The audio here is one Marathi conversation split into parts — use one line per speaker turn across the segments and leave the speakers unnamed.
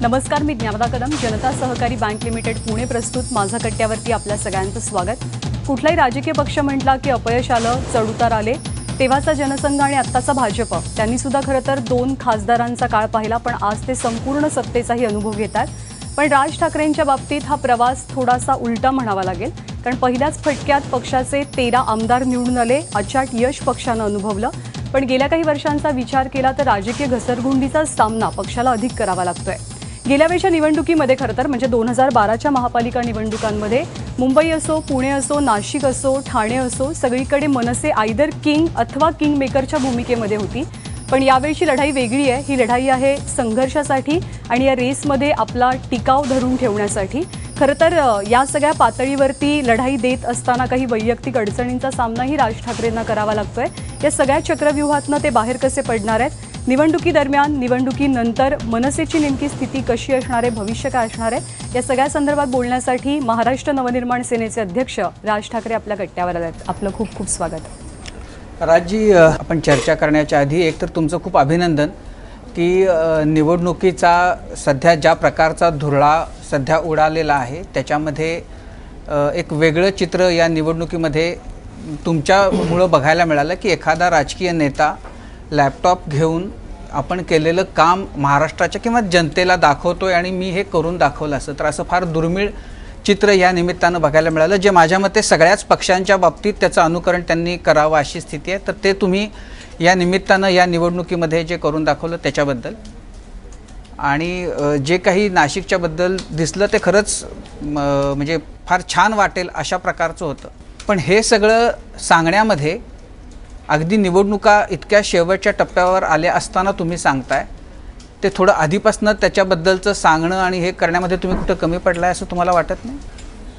नमस्कार, मी ज्ञानदा कदम. जनता सहकारी बँक लिमिटेड पुणे प्रस्तुत माझा कट्ट्यावरती आपल्या सगळ्यांचं स्वागत. कुठलाही राजकीय पक्ष म्हटला की अपयश आलं, चढउतार आले. तेव्हाचा जनसंघ आणि आत्ताचा भाजप त्यांनी सुद्धा खरं तर 2 खासदारांचा काळ पाहिला, पण आज ते संपूर्ण सत्तेचाही अनुभव घेतात. पण राज ठाकरेंच्या बाबतीत हा प्रवास थोडासा उलटा म्हणावा लागेल, कारण पहिल्याच फटक्यात पक्षाचे 13 आमदार निवडून आले. अचाट यश पक्षानं अनुभवलं. पण गेल्या काही वर्षांचा विचार केला तर राजकीय घसरगुंडीचा सामना पक्षाला अधिक करावा लागतोय. गेल्या वेळच्या निवडणुकीमध्ये खरं तर म्हणजे 2012च्या महापालिका निवडणुकांमध्ये मुंबई असो, पुणे असो, नाशिक असो, ठाणे असो, सगळीकडे मनसे आयदर किंग अथवा किंग मेकरच्या भूमिकेमध्ये होती. पण यावेळची लढाई वेगळी आहे. ही लढाई आहे संघर्षासाठी आणि या रेसमध्ये आपला टिकाव धरून ठेवण्यासाठी. खरं तर या सगळ्या पातळीवरती लढाई देत असताना काही वैयक्तिक अडचणींचा सामनाही राज ठाकरेंना करावा लागतोय. या सगळ्या चक्रव्यूहातनं ते बाहेर कसे पडणार आहेत, निवडणुकीदरम्यान, निवडणुकीनंतर मनसेची नेमकी स्थिती कशी असणार आहे, भविष्य काय असणार आहे, या सगळ्या संदर्भात बोलण्यासाठी महाराष्ट्र नवनिर्माण सेनेचे अध्यक्ष राज ठाकरे आपल्या कट्ट्यावर आले आहेत. आपलं खूप खूप स्वागत.
राजजी, आपण चर्चा करण्याच्या आधी एक तर तुमचं खूप अभिनंदन की निवडणुकीचा सध्या ज्या प्रकारचा धुरळा सध्या उडालेला आहे त्याच्यामध्ये एक वेगळं चित्र या निवडणुकीमध्ये तुमच्यामुळं बघायला मिळालं की एखादा राजकीय नेता लॅपटॉप घेऊन आपण केलेलं काम महाराष्ट्राच्या किंवा जनतेला दाखवतोय आणि मी हे करून दाखवलं असं. तर असं फार दुर्मिळ चित्र या निमित्तानं बघायला मिळालं, जे माझ्या मते सगळ्याच पक्षांच्या बाबतीत त्याचं अनुकरण त्यांनी करावं अशी स्थिती आहे. तर ते तुम्ही या निमित्तानं या निवडणुकीमध्ये जे करून दाखवलं त्याच्याबद्दल आणि जे काही नाशिकच्याबद्दल दिसलं ते खरंच म्हणजे फार छान वाटेल अशा प्रकारचं होतं. पण हे सगळं सांगण्यामध्ये अगदी निवडणुका इतक्या शेवटच्या टप्प्यावर आल्या असताना तुम्ही सांगताय ते थोडं आधीपासून त्याच्याबद्दलचं सांगणं आणि हे करण्यामध्ये तुम्ही कुठं कमी पडलाय असं तुम्हाला वाटत नाही?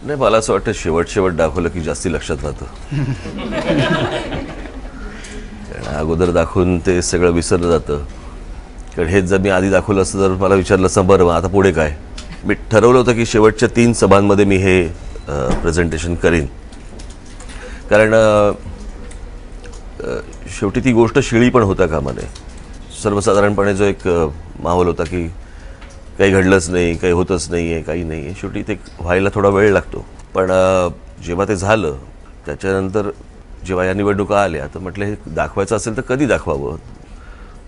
नाही, मला असं वाटतं शेवट दाखवलं की जास्ती लक्षात राहतं. कारण अगोदर दाखवून ते सगळं विसरलं जातं. कारण हेच जर मी आधी दाखवलं असतं तर मला विचारलं असतं बरं आता पुढे काय. मी ठरवलं होतं की शेवटच्या 3 सभांमध्ये मी हे प्रेझेंटेशन करीन. कारण शेवटी ती गोष्ट शिळी पण होता कामा नये. सर्वसाधारणपणे जो एक माहोल होता की काही घडलंच नाही, काही होतच नाही आहे, काही नाही आहे, शेवटी ते व्हायला थोडा वेळ लागतो. पण जेव्हा ते झालं त्याच्यानंतर जेव्हा या निवडणुका आल्या तर म्हटलं हे दाखवायचं असेल तर कधी दाखवावं.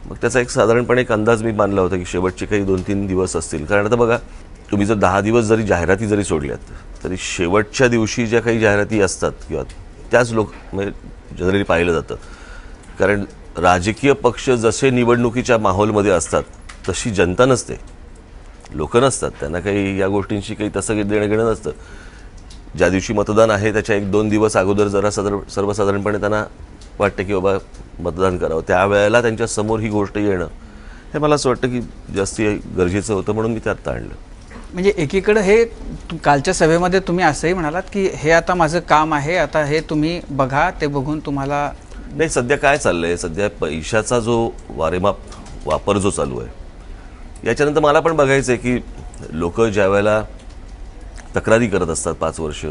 मग त्याचा एक साधारणपणे एक अंदाज मी मानला होता की शेवटचे काही 2-3 दिवस असतील. कारण आता बघा, तुम्ही जर 10 दिवस जरी जाहिराती जरी सोडल्यात तरी शेवटच्या दिवशी ज्या काही जाहिराती असतात किंवा त्याच लोक म्हणजे जनरली पाहिलं जातं. कारण राजकीय पक्ष जसे निवडणुकीच्या माहोलमध्ये असतात तशी जनता नसते, लोक नसतात. त्यांना काही या गोष्टींशी काही तसं देणं घेणं नसतं. ज्या दिवशी मतदान आहे त्याच्या 1-2 दिवस अगोदर जरा सर्वसाधारणपणे त्यांना वाटतं की बाबा मतदान करावं. त्यावेळेला त्यांच्या समोर ही गोष्ट येणं हे मला असं वाटतं की जास्ती गरजेचं होतं, म्हणून मी त्यात आणलं.
म्हणजे एकीकडे हे कालच्या सभेमध्ये तुम्ही असंही म्हणालात की हे आता माझं काम आहे, आता हे तुम्ही बघा, ते बघून तुम्हाला.
नाही, सध्या काय चाललंय, सध्या पैशाचा जो वारेमाप वापर जो चालू आहे याच्यानंतर मला पण बघायचं आहे की लोक ज्या वेळेला तक्रारी करत असतात 5 वर्ष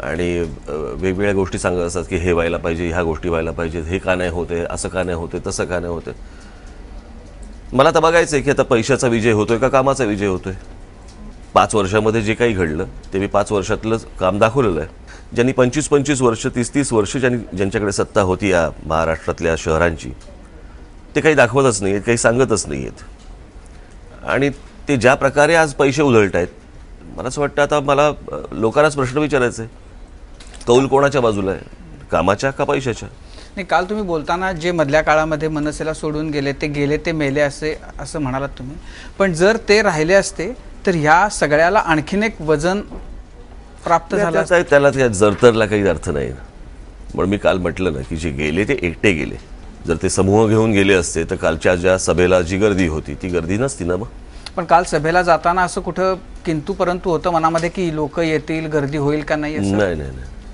आणि वेगवेगळ्या गोष्टी सांगत असतात की हे व्हायला पाहिजे, ह्या गोष्टी व्हायला पाहिजेत, हे का नाही होते, असं का नाही होते, तसं का नाही होते. मला आता बघायचं आहे की आता पैशाचा विजय होतोय का कामाचा विजय होतोय. 5 वर्षामध्ये जे काही घडलं ते मी 5 वर्षातलं काम दाखवलेलं आहे. ज्यांनी 25-25 वर्ष, 30-30 वर्ष ज्यांच्याकडे सत्ता होती या महाराष्ट्रातल्या शहरांची, ते काही दाखवतच नाही आहेत, काही सांगतच नाही आहेत. आणि ते ज्या प्रकारे आज पैसे उधळत आहेत, मला असं वाटतं आता मला लोकांनाच प्रश्न विचारायचा आहे, कौल कोणाच्या बाजूला आहे, कामाच्या का पैशाच्या.
नाही, काल तुम्ही बोलताना जे मधल्या काळामध्ये मनसेला सोडून गेले ते मेले असं म्हणालात तुम्ही. पण जर ते राहिले असते तर ह्या सगळ्याला आणखीन एक वजन प्राप्त झालं.
त्याला त्या जरतरला काही अर्थ नाही. म्हणून मी काल म्हटलं ना की जे गेले ते एकटे गेले. जर ते समूह घेऊन गेले असते तर कालच्या ज्या सभेला जी गर्दी होती ती गर्दी नसती ना. मग
पण काल सभेला जाताना असं कुठं किंतु परंतु होतं मनामध्ये की लोक येतील, गर्दी होईल का नाही.
नाही,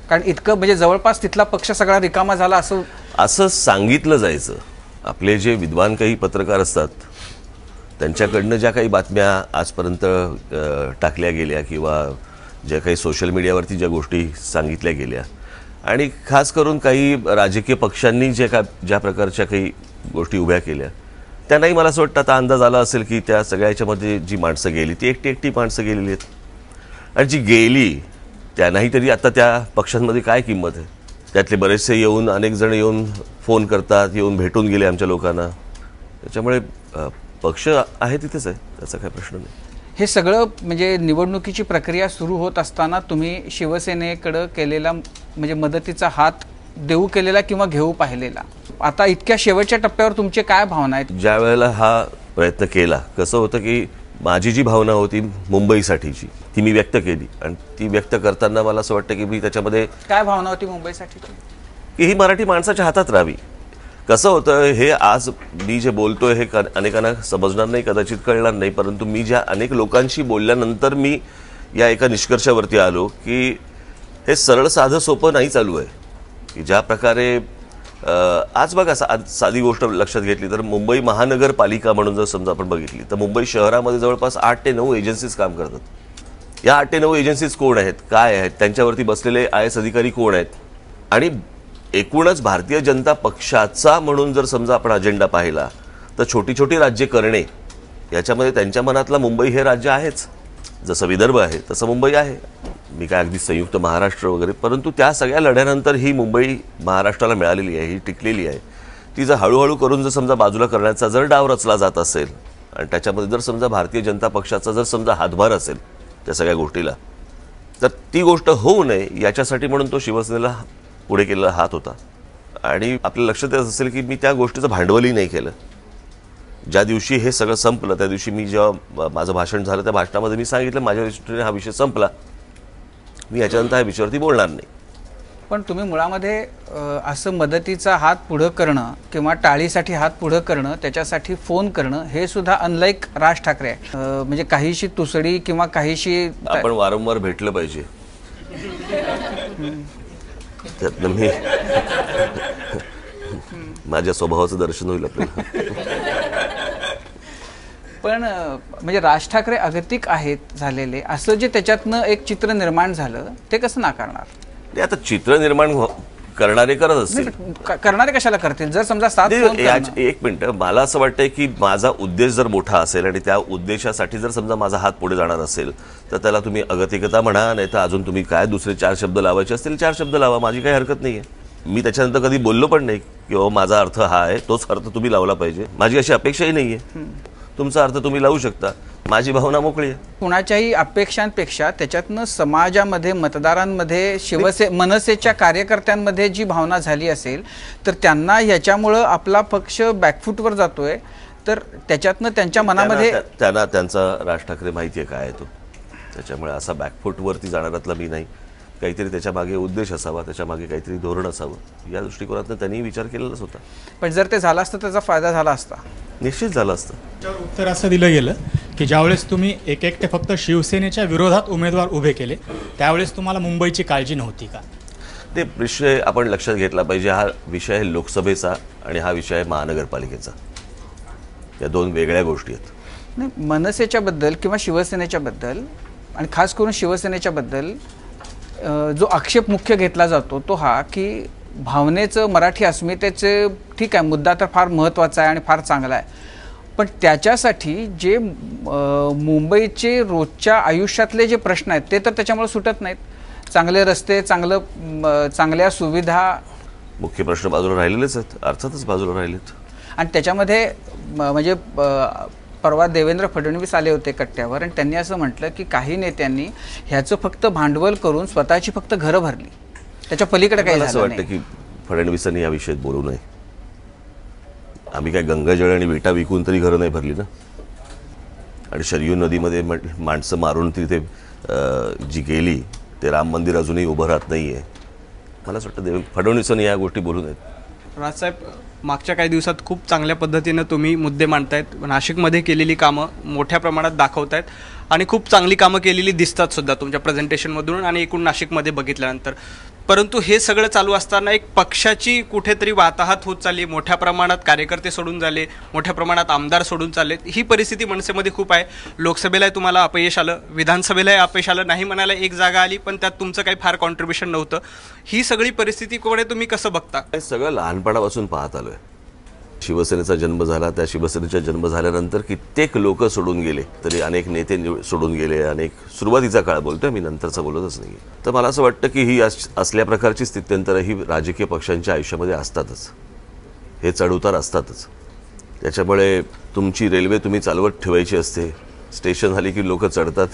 कारण इतकं म्हणजे जवळपास तिथला पक्ष सगळा रिकामा झाला असं
सांगितलं जायचं. आपले जे विद्वान काही पत्रकार असतात त्यांच्याकडनं ज्या काही बातम्या आजपर्यंत टाकल्या गेल्या किंवा ज्या काही सोशल मीडियावरती ज्या गोष्टी सांगितल्या गेल्या आणि खास करून काही राजकीय पक्षांनी ज्या प्रकारच्या काही गोष्टी उभ्या केल्या त्यांनाही मला असं वाटतं आता अंदाज आला असेल की त्या सगळ्याच्यामध्ये जी माणसं गेली ती एकटी माणसं गेलेली आहेत आणि जी गेली त्यांनाही तरी आता त्या पक्षांमध्ये काय किंमत आहे. त्यातले बरेचसे येऊन अनेक जण येऊन फोन करतात, येऊन भेटून गेले आमच्या लोकांना. त्याच्यामुळे पक्ष आहे तिथेच आहे, त्याचा काही प्रश्न नाही.
हे सगळं म्हणजे निवडणुकीची प्रक्रिया सुरू होत असताना तुम्ही शिवसेनेकडं केलेला म्हणजे मदतीचा हात देऊ केलेला किंवा घेऊ पाहिलेला, आता इतक्या शेवटच्या टप्प्यावर तुमचे काय भावना आहेत?
ज्या वेळेला हा प्रयत्न केला कसं होतं की माझी जी भावना होती मुंबईसाठीची ती मी व्यक्त केली आणि ती व्यक्त करताना मला असं वाटतं की मी त्याच्यामध्ये
काय भावना होती मुंबईसाठी
की ही मराठी माणसाच्या हातात राहावी. कसं होतं हे आज मी जे बोलतोय हे अनेकांना समजणार नाही, कदाचित कळणार नाही, परंतु मी ज्या अनेक लोकांशी बोलल्यानंतर मी या एका निष्कर्षावरती आलो की हे सरळ साधं सोपं नाही चालू आहे. की ज्या प्रकारे आज बघा साधी गोष्ट लक्षात घेतली तर मुंबई महानगरपालिका म्हणून जर समजा आपण बघितली तर मुंबई शहरामध्ये जवळपास 8 ते 9 एजन्सीज काम करतात. या 8 ते 9 एजन्सीज कोण आहेत, काय आहेत, त्यांच्यावरती बसलेले IAS अधिकारी कोण आहेत आणि एकूणच भारतीय जनता पक्षाचा म्हणून जर समजा आपण अजेंडा पाहिला तर छोटी छोटी राज्ये करणे याच्यामध्ये त्यांच्या मनातला मुंबई हे राज्य आहेच. जसं विदर्भ आहे तसं मुंबई आहे. मी काय अगदी संयुक्त महाराष्ट्र वगैरे, परंतु त्या सगळ्या लढ्यानंतर ही मुंबई महाराष्ट्राला मिळालेली आहे, ही टिकलेली आहे. ती जर हळूहळू करून जर समजा बाजूला करण्याचा जर डाव रचला जात असेल आणि त्याच्यामध्ये जर समजा भारतीय जनता पक्षाचा जर समजा हातभार असेल त्या सगळ्या गोष्टीला, तर ती गोष्ट होऊ नये याच्यासाठी म्हणून तो शिवसेनेला पुढे केलेला हात होता. आणि आपल्या लक्षात येत असेल की मी त्या गोष्टीचं भांडवलही नाही केलं. ज्या दिवशी हे सगळं संपलं त्या दिवशी मी जेव्हा माझं भाषण झालं त्या भाषणामध्ये मी सांगितलं माझ्या दृष्टीने हा विषय संपला, मी याच्यानंतर ह्या विषयावरती बोलणार नाही.
पण तुम्ही मुळामध्ये असं मदतीचा हात पुढं करणं किंवा टाळीसाठी हात पुढं करणं, त्याच्यासाठी फोन करणं हे सुद्धा अनलाईक राज ठाकरे आहे. म्हणजे काहीशी तुसडी किंवा काहीशी
आपण वारंवार भेटलं पाहिजे. त्यातनं मी माझ्या स्वभावाचं दर्शन होईल आपल्याला.
पण म्हणजे राज ठाकरे अगतिक आहेत झालेले असं जे त्याच्यातनं एक चित्र निर्माण झालं ते कसं नाकारणार?
आता चित्र निर्माण करणारे करत असतील.
करणारे कशाला करतील जर समजा
एक मिनिट, मला असं वाटतंय की माझा उद्देश जर मोठा असेल आणि त्या उद्देशासाठी जर समजा माझा हात पुढे जाणार असेल तर त्याला तुम्ही अगतिकता म्हणा, नाही तर अजून तुम्ही काय दुसरे 4 शब्द लावायचे असतील 4 शब्द लावा, माझी काही हरकत नाहीये. मी त्याच्यानंतर कधी बोललो पण नाही की माझा अर्थ हा आहे, तोच अर्थ तुम्ही लावला पाहिजे, माझी अशी अपेक्षाही नाहीये. तुमचा अर्थ तुम्ही लावू शकता, माझी भावना मोकळी आहे.
कुणाच्याही अपेक्षांपेक्षा त्याच्यातनं समाजामध्ये मतदारांमध्ये मनसेच्या कार्यकर्त्यांमध्ये जी भावना झाली असेल तर त्यांना याच्यामुळं आपला पक्ष बॅकफूटवर जातोय, तर त्याच्यातनं त्यांच्या मनामध्ये
त्यांना त्यांचा राज ठाकरे माहिती आहे काय आहे तो, त्याच्यामुळे असा बॅकफूटवरती जाणारातला मी नाही. काहीतरी त्याच्या मागे उद्देश असावा, त्याच्या मागे काहीतरी धोरण असावं, या दृष्टिकोनातून त्यांनी विचार केलेलाच होता.
पण जर ते झालं असतं त्याचा फायदा झाला असता,
निश्चित झाला असतं.
त्यावर उत्तर असं दिलं गेलं की ज्यावेळेस तुम्ही एकटे फक्त शिवसेनेच्या विरोधात उमेदवार उभे केले त्यावेळेस तुम्हाला मुंबईची काळजी नव्हती का?
ते विषय आपण लक्षात घेतला पाहिजे. हा विषय आहे लोकसभेचा आणि हा विषय आहे महानगरपालिकेचा. या 2 वेगळ्या गोष्टी आहेत.
नाही, मनसेच्या बद्दल किंवा शिवसेनेच्या बद्दल आणि खास करून शिवसेनेच्या बद्दल जो आक्षेप मुख्य घेतला जातो तो हा की भावनेचं, मराठी अस्मितेचे ठीक आहे मुद्दा तर फार महत्त्वाचा आहे आणि फार चांगला आहे, पण त्याच्यासाठी जे मुंबईचे रोजच्या आयुष्यातले जे प्रश्न आहेत ते तर त्याच्यामुळे सुटत नाहीत. चांगले रस्ते, चांगल्या सुविधा,
मुख्य प्रश्न बाजूला राहिलेलेच आहेत, अर्थातच बाजूला राहिलेत.
आणि त्याच्यामध्ये म्हणजे परवा देवेंद्र फडणवीस आले होते कट्ट्यावर आणि त्यांनी असं म्हटलं की काही नेत्यांनी ह्याचं फक्त भांडवल करून स्वतःची फक्त घरं भरली, त्याच्या पलीकडे काही
असं वाटतं की फडणवीसांनी या विषयात बोलू नये. आम्ही काय गंगाजळ आणि विटा विकून तरी घरं नाही भरली ना. आणि शरयू नदीमध्ये माणसं मारून तिथे जी गेली ते राम मंदिर अजूनही उभं राहत नाहीये. मला असं वाटतं फडणवीसांनी या गोष्टी बोलू नयेत.
राजसाहेब, मागच्या काही दिवसात खूप चांगल्या पद्धतीनं तुम्ही मुद्दे मांडतायत, नाशिकमध्ये केलेली कामं मोठ्या प्रमाणात दाखवतायत आणि खूप चांगली कामं केलेली दिसतात सुद्धा तुमच्या प्रेझेंटेशनमधून आणि एकूण नाशिकमध्ये बघितल्यानंतर. परंतु हे सगळं चालू असताना एक पक्षाची कुठेतरी वाताहत होत चालली, मोठ्या प्रमाणात कार्यकर्ते सोडून झाले, मोठ्या प्रमाणात आमदार सोडून चाललेत. ही परिस्थिती मनसेमध्ये खूप आहे. लोकसभेला तुम्हाला अपयश आलं, विधानसभेलाही अपयश आलं, नाही म्हणायला 1 जागा आली पण त्यात तुमचं काही फार कॉन्ट्रीब्युशन नव्हतं. ही सगळी परिस्थितीकडे तुम्ही कसं बघता?
हे सगळं लहानपणापासून पाहत आलोय. शिवसेनेचा जन्म झाला, त्या शिवसेनेचा जन्म झाल्यानंतर कित्येक लोक सोडून गेले, तरी अनेक नेते सोडून गेले, अनेक सुरुवातीचा काळ बोलतोय मी, नंतरचा बोलतच नाही. तर मला असं वाटतं की ही असल्या प्रकारची स्थित्यंतरं ही राजकीय पक्षांच्या आयुष्यामध्ये असतातच, हे चढउतार असतातच. त्याच्यामुळे तुमची रेल्वे तुम्ही चालवत ठेवायची असते, स्टेशन झाली की लोक चढतात,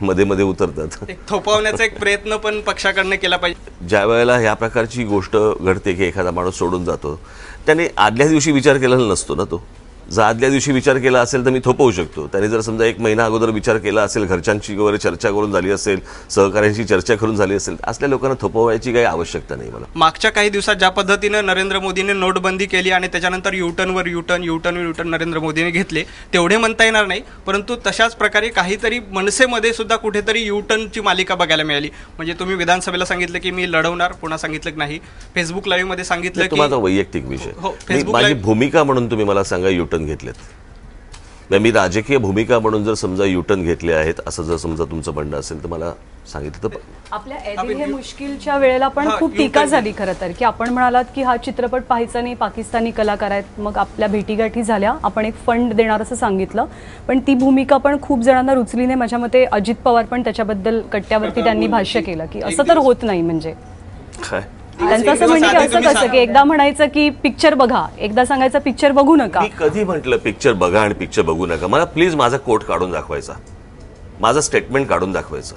मध्ये मध्ये उतरतात.
एक थोपवण्याचा एक प्रयत्न पण पक्षाकडनं केला पाहिजे.
ज्या वेळेला ह्या प्रकारची गोष्ट घडते की एखादा माणूस सोडून जातो, त्याने आदल्या दिवशी विचार केलेला नसतो ना. तो जर आदल्या दिवशी विचार केला असेल तर मी थोपवू शकतो. त्याने जर समजा 1 महिना अगोदर विचार केला असेल, घरच्यांची वगैरे चर्चा करून झाली असेल, सहकाऱ्यांशी चर्चा करून झाली असेल, असल्या लोकांना थोपवायची काही आवश्यकता नाही. मला
मागच्या काही दिवसात ज्या पद्धतीनं नरेंद्र मोदींनी नोटबंदी केली आणि त्याच्यानंतर युटर्नवर युटर्न नरेंद्र मोदींनी घेतले, तेवढे म्हणता येणार नाही, परंतु तशाच प्रकारे काहीतरी मनसेमध्ये सुद्धा कुठेतरी युटर्नची मालिका बघायला मिळाली. म्हणजे तुम्ही विधानसभेला सांगितलं की मी लढवणार, पुन्हा सांगितलं की नाही, फेसबुक लाईव्ह मध्ये सांगितलं की
तुम्हाला वैयक्तिक विषय.
हो,
मी
Facebook
माझी
Live-
भूमिका म्हणून तुम्ही मला सांगा युटर्न घेतलेत. मी राजकीय भूमिका म्हणून जर समजा युटर्न घेतले आहेत असं जर समजा तुमचं म्हणणं असेल तर मला सांगितलं तर.
आपल्या ऐदिल हे मुश्किलच्या वेळेला पण खूप टीका झाली खरं तर, की आपण म्हणालात की हा चित्रपट पाहायचा नाही, पाकिस्तानी कलाकार आहेत, मग आपल्या भेटीगाठी झाल्या, आपण एक फंड देणार असं सांगितलं, पण ती भूमिका पण खूप जणांना रुचली नाही. माझ्या मते अजित पवार पण त्याच्याबद्दल कट्ट्यावरती त्यांनी भाष्य केलं की असं तर होत नाही. म्हणजे
काय
त्यांचं असं म्हणणं की असं कसं की एकदा म्हणायचं की पिक्चर बघा, एकदा सांगायचं पिक्चर बघू नका.
मी कधी म्हटलं पिक्चर बघा आणि पिक्चर बघू नका? मला प्लीज माझा कोट काढून दाखवायचा, माझं स्टेटमेंट काढून दाखवायचं.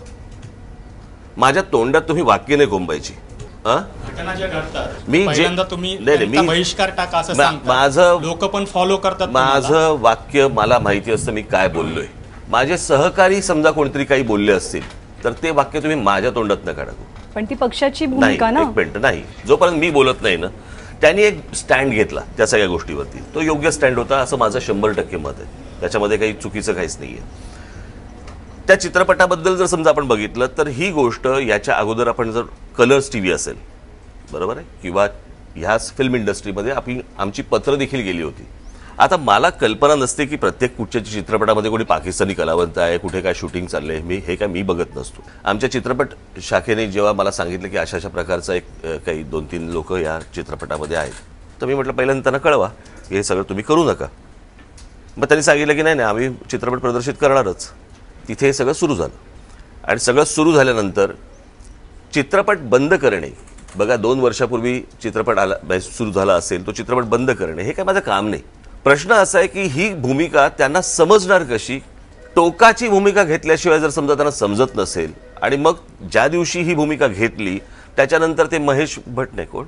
माझ्या तोंडात तुम्ही वाक्य नाही कोंबायची.
घटना ज्या घडतात
मी
पहिल्यांदा तुम्ही त्यांचा बहिष्कार टाका असं सांगता,
माझं
लोक पण फॉलो करतात.
माझं वाक्य मला माहिती असतं मी काय बोललोय. माझे सहकारी समजा कोणतरी काही बोलले असतील तर ते वाक्य तुम्ही माझ्या तोंडात न काढा.
पण ती पक्षाची
नाही,
भूमिका ना.
एक मिनिट नाही, जोपर्यंत मी बोलत नाही ना, त्यांनी एक स्टँड घेतला त्या सगळ्या गोष्टीवरती, तो योग्य स्टँड होता असं माझं 100% मत आहे. त्याच्यामध्ये काही चुकीचं काहीच नाहीये. त्या चित्रपटाबद्दल जर समजा आपण बघितलं तर ही गोष्ट याच्या अगोदर आपण जर कलर्स टीव्ही असेल, बरोबर आहे, किंवा ह्याच फिल्म इंडस्ट्रीमध्ये आमची पत्र देखील गेली होती. आता मला कल्पना नसते की प्रत्येक कुठच्या चित्रपटामध्ये कोणी पाकिस्तानी कलावंत आहे, कुठे काय शूटिंग चाललंय, हे काय मी बघत नसतो. आमच्या चित्रपट शाखेने जेव्हा मला सांगितलं की अशा प्रकारचा एक काही 2-3 लोक या चित्रपटामध्ये आहेत, तर मी म्हटलं पहिल्यांदा त्यांना कळवा हे सगळं तुम्ही करू नका. मग त्यांनी सांगितलं की नाही आम्ही चित्रपट प्रदर्शित करणारच. तिथे हे सगळं सुरू झालं आणि सगळं सुरू झाल्यानंतर चित्रपट बंद करणे, बघा 2 वर्षापूर्वी चित्रपट आला सुरू झाला असेल, तो चित्रपट बंद करणे हे काय माझं काम नाही. प्रश्न असा आहे की ही भूमिका त्यांना समजणार कशी? टोकाची भूमिका घेतल्याशिवाय जर समजा त्यांना समजत नसेल, आणि मग ज्या दिवशी ही भूमिका घेतली त्याच्यानंतर ते महेश भट नाही कोण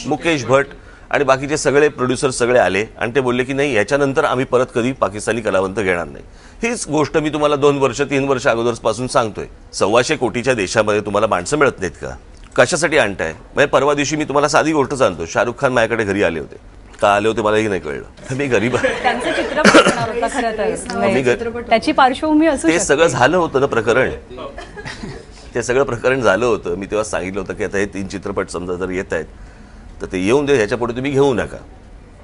मुकेश भट आणि बाकीचे सगळे प्रोड्युसर सगळे आले आणि ते बोलले की नाही याच्यानंतर आम्ही परत कधी पाकिस्तानी कलावंत घेणार नाही. हीच गोष्ट मी तुम्हाला 2 वर्ष 3 वर्ष अगोदरपासून सांगतोय. 125 कोटीच्या देशामध्ये तुम्हाला माणसं मिळत नाहीत का? कशासाठी आणताय? म्हणजे परवा दिवशी मी तुम्हाला साधी गोष्ट सांगतो, शाहरुख खान माझ्याकडे घरी आले होते. का आले होते मलाही नाही कळलं. मी गरीब
त्यांचा चित्रपट होणार होता खरं तर, त्याची पार्श्वभूमी असू
ते
शकते.
सगळं झालं होतं ना प्रकरण, ते सगळं प्रकरण झालं होतं. मी तेव्हा सांगितलं होतं की आता हे 3 चित्रपट समजा जर येत आहेत तर ते येऊन दे, ह्याच्या पुढे तुम्ही घेऊ नका.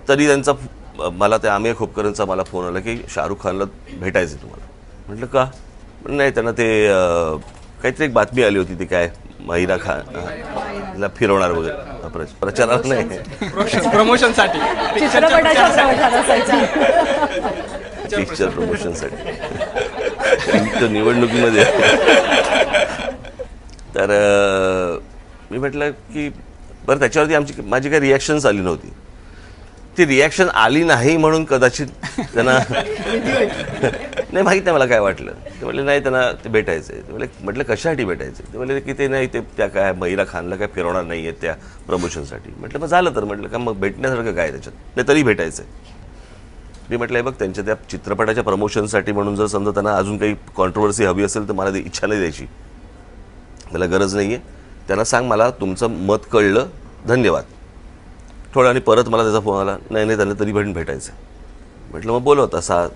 तरी त्यांचा मला त्या आमिर खोपकरांचा मला फोन आला की शाहरुख खानला भेटायचं तुम्हाला. म्हटलं का? नाही, त्यांना ते काहीतरी एक बातमी आली होती, ती काय महिरा खानला फिरवणार वगैरे, प्रचारात नाही,
प्रमोशनसाठी,
चित्रपटाच्या प्रमोशनासाठी.
पिक्चर प्रमोशनसाठी निवडणुकीमध्ये. तर मी म्हटलं की बरं, त्याच्यावरती माझी काही रिॲक्शन्स आली नव्हती. ती रिॲक्शन आली नाही म्हणून कदाचित त्यांना नाही माहीत नाही मला काय वाटलं. ते म्हटले नाही त्यांना ते भेटायचं आहे. म्हटलं कशासाठी भेटायचं? ते म्हटले की ते नाही, ते त्या काय महिरा खानला काय फिरवणार नाही आहेत त्या प्रमोशनसाठी. म्हटलं मग झालं तर, म्हटलं का मग भेटण्यासारखं काय त्याच्यात? नाही तरी भेटायचं आहे. मी म्हटलं बघ, त्यांच्या त्या चित्रपटाच्या प्रमोशनसाठी म्हणून जर समजा त्यांना अजून काही कॉन्ट्रोवर्सी हवी असेल तर मला इच्छा नाही द्यायची, मला गरज नाही आहे. त्यांना सांग मला तुमचं मत कळलं, धन्यवाद. थोडं आणि परत मला त्याचा फोन आला, नाही त्यांना तरी भेटायचं. म्हटलं मग बोलव तसा,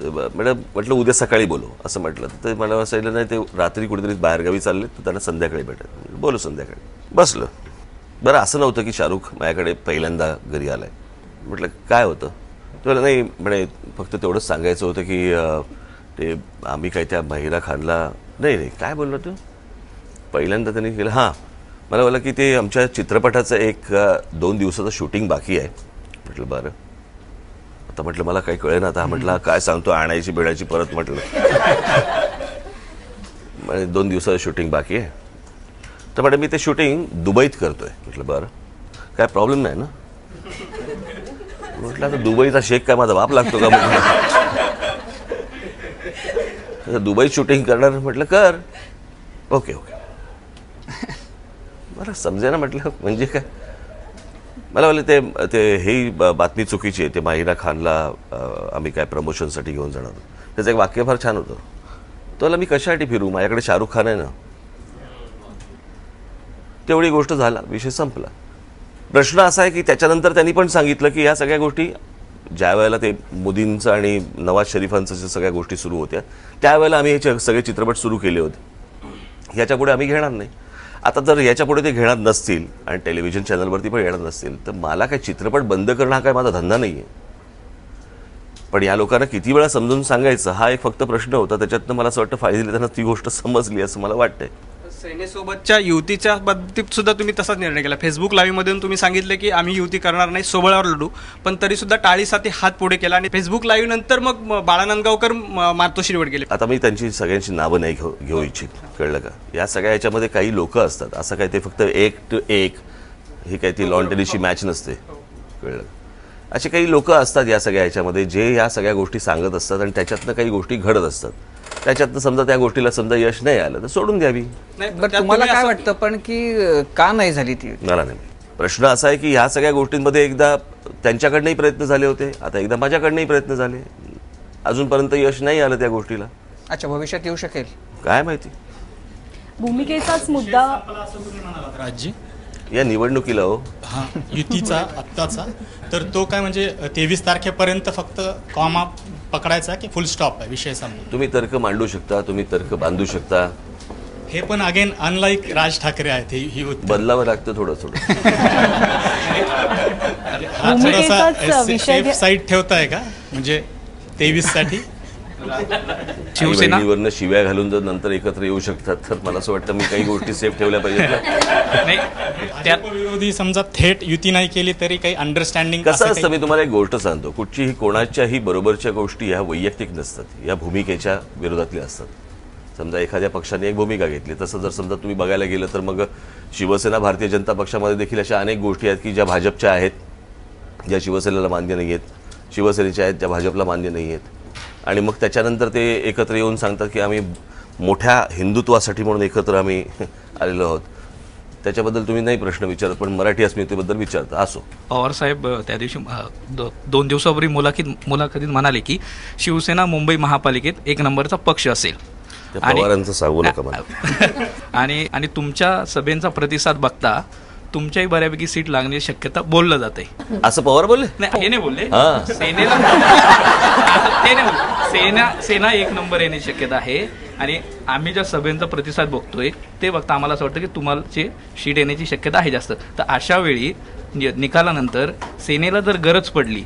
म्हटलं उद्या सकाळी बोलू असं म्हटलं. तर मला असं नाही, ते रात्री कुठेतरी बाहेरगावी चालले तर त्यांना संध्याकाळी भेटायचं. बोलू संध्याकाळी. बसलं. बरं, असं नव्हतं की शाहरुख माझ्याकडे पहिल्यांदा घरी आलाय. म्हटलं काय होतं? तुला नाही म्हणे, फक्त तेवढंच सांगायचं होतं की ते आम्ही काय त्या महिरा खानला नाही काय बोललो तू पहिल्यांदा त्यांनी केलं. हां, मला बोललं की ते आमच्या चित्रपटाचं एक 2 दिवसाचं शूटिंग बाकी आहे, म्हटलं बरं. आता म्हटलं मला काही कळेना. आता म्हटलं काय सांगतो, आणायची बिडायची परत. म्हटलं म्हणजे 2 दिवसाचं शूटिंग बाकी आहे. तर म्हटलं मी ते शूटिंग दुबईत करतोय. म्हटलं बरं, काय प्रॉब्लेम नाही ना. म्हटलं आता दुबईचा शेख काय माझा बाप लागतो का. म्हटलं दुबईत शूटिंग करणार. म्हटलं कर. Okay okay. बरं समजे ना. म्हटलं म्हणजे काय. मला वाटलं ते ही बातमी चुकीची आहे. ते माहिरा खानला आम्ही काय प्रमोशनसाठी घेऊन जाणार. त्याचं एक वाक्य फार छान होतं. तो मी कशासाठी फिरू, माझ्याकडे शाहरुख खान आहे ना. तेवढी गोष्ट झाला, विषय संपला. प्रश्न असा आहे की त्याच्यानंतर त्यांनी पण सांगितलं की या सगळ्या गोष्टी ज्या वेळेला ते मोदींचं आणि नवाज शरीफांचं ज्या सगळ्या गोष्टी सुरू होत्या त्यावेळेला आम्ही हे सगळे चित्रपट सुरू केले होते. ह्याच्यापुढे आम्ही घेणार नाही. आता जर याच्यापुढे ते घेणार नसतील आणि टेलिव्हिजन चॅनलवरती पण येणार नसतील तर मला काय चित्रपट बंद करणं हा काय माझा धंदा नाही आहे. पण या लोकांना किती वेळा समजून सांगायचं हा एक फक्त प्रश्न होता. त्याच्यातनं मला असं वाटतं फायदे त्यांना ती गोष्ट समजली असं मला वाटतंय.
सेनेसोबतच्या युतीच्या बाबतीत सुद्धा तुम्ही तसाच निर्णय केला. फेसबुक लाईव्ह मधून तुम्ही सांगितलं की आम्ही युती करणार नाही, सोबळावर लढू, पण तरी सुद्धा टाळीसाठी हात पुढे केला आणि फेसबुक लाईव्ह नंतर मग बाळा नांदगावकर मातोश्रीवर गेले.
आता मी त्यांची सगळ्यांची नावं नाही घेऊ इच्छित, कळलं का. या सगळ्या याच्यामध्ये काही लोक असतात. असं काय ते फक्त 1-1 ही काही ती लॉन टेनिसची मॅच नसते, कळलं. असे काही लोक असतात या सगळ्या ह्याच्यामध्ये जे या सगळ्या गोष्टी सांगत असतात आणि त्याच्यातनं काही गोष्टी घडत असतात. त्याच्यातनं समजा त्या गोष्टीला समजा यश नाही आलं तर सोडून द्यावी.
बरं तुम्हाला काय वाटतं पण की का नाही झाली ती.
मला नाही. प्रश्न असा आहे की ह्या सगळ्या गोष्टींमध्ये एकदा त्यांच्याकडनंही प्रयत्न झाले होते, आता एकदा माझ्याकडनंही प्रयत्न झाले, अजूनपर्यंत यश नाही आलं त्या गोष्टीला.
अच्छा, भविष्यात येऊ शकेल
काय माहिती.
भूमिकेचाच मुद्दा
राज्य
या निवडणुकीला हो
हां युतीचा आत्ताचा तर तो काय म्हणजे 23 तारखेपर्यंत फक्त कॉमा पकडायचा की फुल स्टॉप आहे, विषय संपला.
तुम्ही तर्क मांडू शकता, तुम्ही तर्क बांधू शकता.
हे पण अगेन अनलाईक राज ठाकरे आहेत ही
बदलावं लागतं थोडं थोडं.
हा
भूमिकेचाच
थोडासा
विषय
सेफ साईड ठेवताय का म्हणजे 23 साठी.
शिवसेना शिव्या घालून जर नंतर एकत्र येऊ शकतात तर मला असं वाटतं मी काही गोष्टी सेफ ठेवल्या पाहिजेत.
विरोधी समजा थेट युती नाही केली तरी काही अंडरस्टँडिंग
कसं असतं. मी तुम्हाला एक गोष्ट सांगतो, कुठचीही कोणाच्याही बरोबरच्या गोष्टी ह्या वैयक्तिक नसतात, या भूमिकेच्या विरोधातल्या असतात. समजा एखाद्या पक्षाने एक भूमिका घेतली, तसं जर समजा तुम्ही बघायला गेलं तर मग शिवसेना भारतीय जनता पक्षामध्ये देखील अशा अनेक गोष्टी आहेत की ज्या भाजपच्या आहेत, ज्या शिवसेनेला मान्य नाही आहेत, शिवसेनेच्या आहेत ज्या भाजपला मान्य नाही आहेत. आणि मग त्याच्यानंतर ते एकत्र येऊन सांगतात की आम्ही मोठ्या हिंदुत्वासाठी म्हणून एकत्र आम्ही आलेलो आहोत. त्याच्याबद्दल तुम्ही नाही प्रश्न विचारत पण मराठी अस्मितेबद्दल विचारता. असो.
पवारसाहेब त्या दिवशी 2 दिवसापूर्वी मुलाखतीत म्हणाले की शिवसेना मुंबई महापालिकेत 1 नंबरचा पक्ष असेल.
पवारांचं सांगू नका मला.
आणि तुमच्या सभेचा प्रतिसाद बघता तुमच्याही बऱ्यापैकी सीट लागण्याची शक्यता बोललं जाते.
असं पवार बोलले
नाही, हे नाही बोलले. सेना 1 नंबर येण्याची शक्यता आहे. आणि आम्ही ज्या सभेचा प्रतिसाद बघतोय ते बघता आम्हाला असं वाटतं की तुम्हाला सीट येण्याची शक्यता आहे जास्त. तर अशा वेळी निकालानंतर सेनेला जर गरज पडली.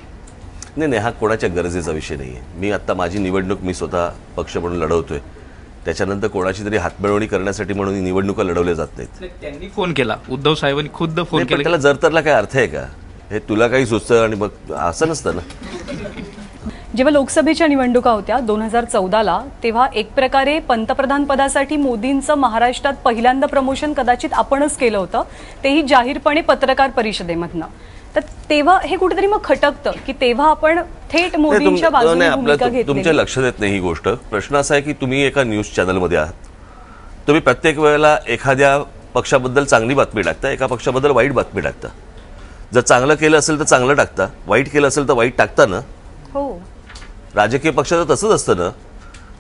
नाही, हा कोणाच्या गरजेचा विषय नाही आहे. मी आत्ता माझी निवडणूक मी स्वतः पक्ष म्हणून लढवतोय. त्याच्यानंतर कोणाची तरी हातमिळवणी करण्यासाठी म्हणून निवडणुका लढवल्या जात नाहीत.
त्यांनी फोन केला, उद्धव साहेबांनी खुद्द फोन केला.
त्याला जरतरला काय अर्थ आहे का. हे तुला काही सुचतं आणि मग असं नसतं ना.
जेव्हा लोकसभेच्या निवडणुका होत्या 2014ला तेव्हा एक प्रकारे पंतप्रधान पदासाठी मोदींचं महाराष्ट्रात पहिल्यांदा प्रमोशन कदाचित आपणच केलं होतं, तेही जाहीरपणे पत्रकार परिषदेमधनं. तर तेव्हा हे कुठेतरी मग खटकतं की तेव्हा आपण थेट मोदींच्या बाजूने भूमिका घेतली.
तुमच्या लक्षात येत नाही ही गोष्ट. प्रश्न असा आहे की तुम्ही एका न्यूज चॅनलमध्ये आहात, तुम्ही प्रत्येक वेळेला एखाद्या पक्षाबद्दल चांगली बातमी टाकता, एका पक्षाबद्दल वाईट बातमी टाकता. जर चांगलं केलं असेल तर चांगलं टाकता, वाईट केलं असेल तर वाईट टाकता ना.
हो,
राजकीय पक्षाचं तसंच असतं ना.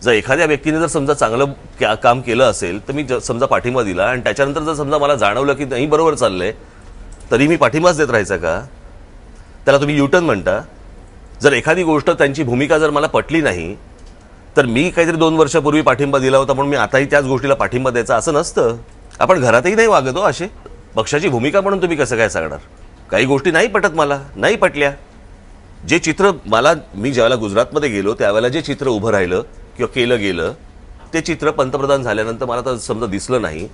जर एखाद्या व्यक्तीने जर समजा चांगलं काम केलं असेल तर मी समजा पाठिंबा दिला आणि त्याच्यानंतर जर समजा मला जाणवलं की नाही बरोबर चाललंय तरी मी पाठिंबाच देत राहायचा का. त्याला तुम्ही युटर्न म्हणता. जर एखादी गोष्ट त्यांची भूमिका जर मला पटली नाही तर मी काहीतरी 2 वर्षापूर्वी पाठिंबा दिला होता म्हणून मी आताही त्याच गोष्टीला पाठिंबा द्यायचा असं नसतं. आपण घरातही नाही वागत हो असे. पक्षाची भूमिका म्हणून तुम्ही कसं काय सांगणार. काही गोष्टी नाही पटत, मला नाही पटल्या. जे चित्र मी ज्यावेळेला गुजरातमध्ये गेलो त्यावेळेला जे चित्र उभं राहिलं किंवा केलं गेलं ते चित्र पंतप्रधान झाल्यानंतर मला तर समजा दिसलं नाही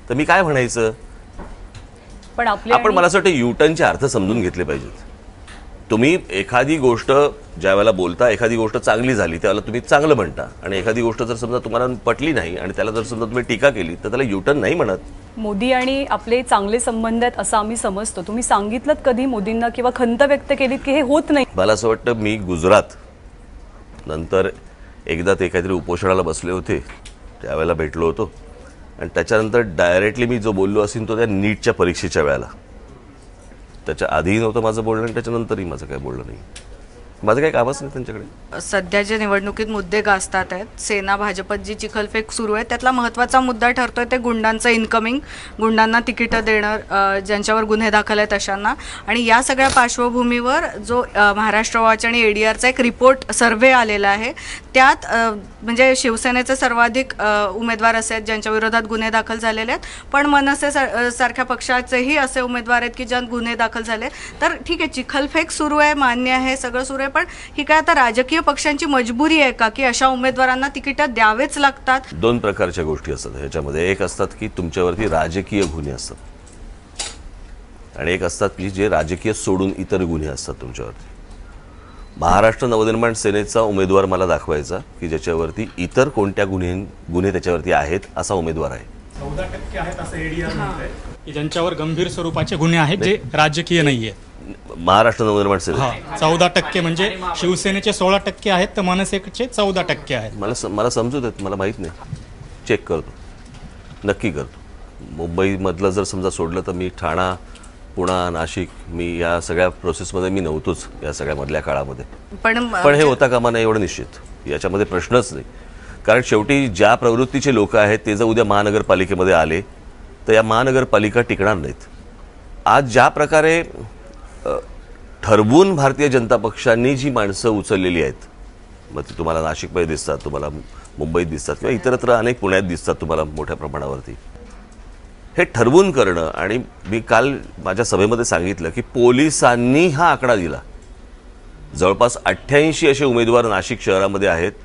तर मी काय म्हणायचं.
पण
आपण मला असं वाटतं युटर्नचे अर्थ समजून घेतले पाहिजेत. तुम्ही एखादी गोष्ट ज्या वेळेला बोलता, एखादी गोष्ट चांगली झाली त्यावेळेला तुम्ही चांगलं म्हणता, आणि एखादी गोष्ट जर समजा तुम्हाला पटली नाही आणि त्याला जर समजा तुम्ही टीका केली तर त्याला युटर्न नाही म्हणत.
मोदी आणि आपले चांगले संबंध आहेत असं आम्ही समजतो. तुम्ही सांगितलं कधी मोदींना किंवा खंत व्यक्त केलीत की हे होत नाही?
मला असं वाटतं मी गुजरात नंतर एकदा ते काहीतरी उपोषणाला बसले होते त्यावेळेला भेटलो होतो, आणि त्याच्यानंतर डायरेक्टली मी जो बोललो असेल तो त्या नीटच्या परीक्षेच्या वेळेला. त्याच्या आधीही नव्हतं माझं बोलणं आणि त्याच्यानंतरही माझं काही बोलणं नाही. माझं काही कामच नाही त्यांच्याकडे.
सध्याच्या निवडणुकीत मुद्दे गाजतात आहेत. सेना भाजपत जी चिखलफेक सुरू आहे त्यातला महत्त्वाचा मुद्दा ठरतोय ते गुंडांचं इन्कमिंग, गुंडांना तिकीटं देणं, ज्यांच्यावर गुन्हे दाखल आहेत अशांना. आणि या सगळ्या पार्श्वभूमीवर जो महाराष्ट्र वॉच आणि ADRचा एक रिपोर्ट सर्व्हे आलेला आहे त्यात म्हणजे शिवसेनेचे सर्वाधिक उमेदवार असे आहेत ज्यांच्या विरोधात गुन्हे दाखल झालेले आहेत, पण मनसे सारख्या पक्षाचेही असे उमेदवार आहेत की ज्यांत गुन्हे दाखल झाले. तर ठीक आहे, चिखलफेक सुरू आहे, मान्य आहे, सगळं सुरू आहे, पण ही काय आता राजकीय पक्षांची मजबुरी आहे का की अशा उमेदवारांना तिकीटं द्यावेच लागतात?
दोन प्रकारच्या गोष्टी असतात ह्याच्यामध्ये. एक असतात की तुमच्यावरती राजकीय गुन्हे असतात, आणि एक असतात की जे राजकीय सोडून इतर गुन्हे असतात तुमच्यावरती. महाराष्ट्र नवनिर्माण सेनेचा उमेदवार मला दाखवायचा की ज्याच्यावरती इतर कोणत्या गुन्हे त्याच्यावरती आहेत असा उमेदवार आहे.
14% आहेत असं ADR म्हणतंय की ज्यांच्यावर गंभीर स्वरूपाचे गुन्हे आहेत जे राजकीय नाहीये.
महाराष्ट्र नवनिर्माण सेना
14% म्हणजे शिवसेनेचे 16% आहेत तर मनसेचे 14% आहेत.
मला समजू देत, मला माहीत नाही, चेक करतो, नक्की करतो. मुंबईमधलं जर समजा सोडलं तर मी ठाणा, पुणा, नाशिक, मी या सगळ्या प्रोसेसमध्ये मी नव्हतोच या सगळ्यामधल्या काळामध्ये. पण हे होता कामा नाही एवढं निश्चित, याच्यामध्ये प्रश्नच नाही. कारण शेवटी ज्या प्रवृत्तीचे लोक आहेत ते जर उद्या महानगरपालिकेमध्ये आले तर या महानगरपालिका टिकणार नाहीत. आज ज्या प्रकारे ठरवून भारतीय जनता पक्षांनी जी माणसं उचललेली आहेत, मग ती तुम्हाला नाशिकमध्ये दिसतात, तुम्हाला मुंबईत दिसतात, किंवा इतरत्र अनेक पुण्यात दिसतात तुम्हाला मोठ्या प्रमाणावरती, हे ठरवून करणं. आणि मी काल माझ्या सभेमध्ये सांगितलं की पोलिसांनी हा आकडा दिला, जवळपास 88 असे उमेदवार नाशिक शहरामध्ये आहेत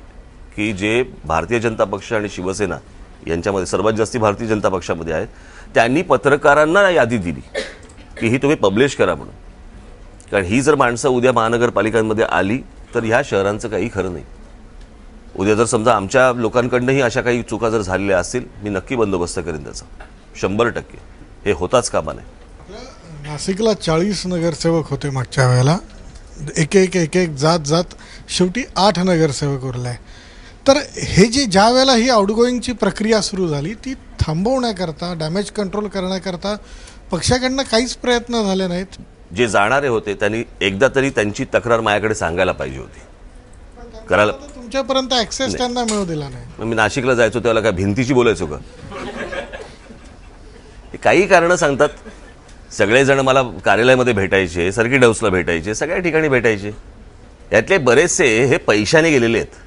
की जे भारतीय जनता पक्ष आणि शिवसेना यांच्यामध्ये सर्वात जास्ती भारतीय जनता पक्षामध्ये आहेत. त्यांनी पत्रकारांना यादी दिली की ही तुम्ही पब्लिश करा म्हणून, कारण ही जर माणसं उद्या महानगरपालिकांमध्ये आली तर ह्या शहरांचं काही खरं नाही. उद्या जर समजा आमच्या लोकांकडनंही अशा काही चुका जर झालेल्या असतील, मी नक्की बंदोबस्त करेन त्याचा 100%. हे होताच कामा नाही.
नाशिकला 40 नगरसेवक होते मागच्या वेळेला, एक जात शेवटी 8 नगरसेवक उरले. तर हे जे ज्या वेळेला ही आउटगोईंगची प्रक्रिया सुरू झाली ती थांबवण्याकरता, डॅमेज कंट्रोल करण्याकरता पक्षाकडनं काहीच प्रयत्न झाले नाहीत.
जे जाणारे होते त्यांनी एकदा तरी त्यांची तक्रार माझ्याकडे सांगायला पाहिजे होती. करायला
तुमच्यापर्यंत ऍक्सेस त्यांना मिळू दिला नाही.
मी नाशिकला जायचो त्याला काय भिंतीची बोलायचो का? काही कारणं सांगतात. सगळेजण मला कार्यालयामध्ये भेटायचे, सर्किट हाऊसला भेटायचे, सगळ्या ठिकाणी भेटायचे. यातले बरेचसे हे पैशाने गेलेले आहेत.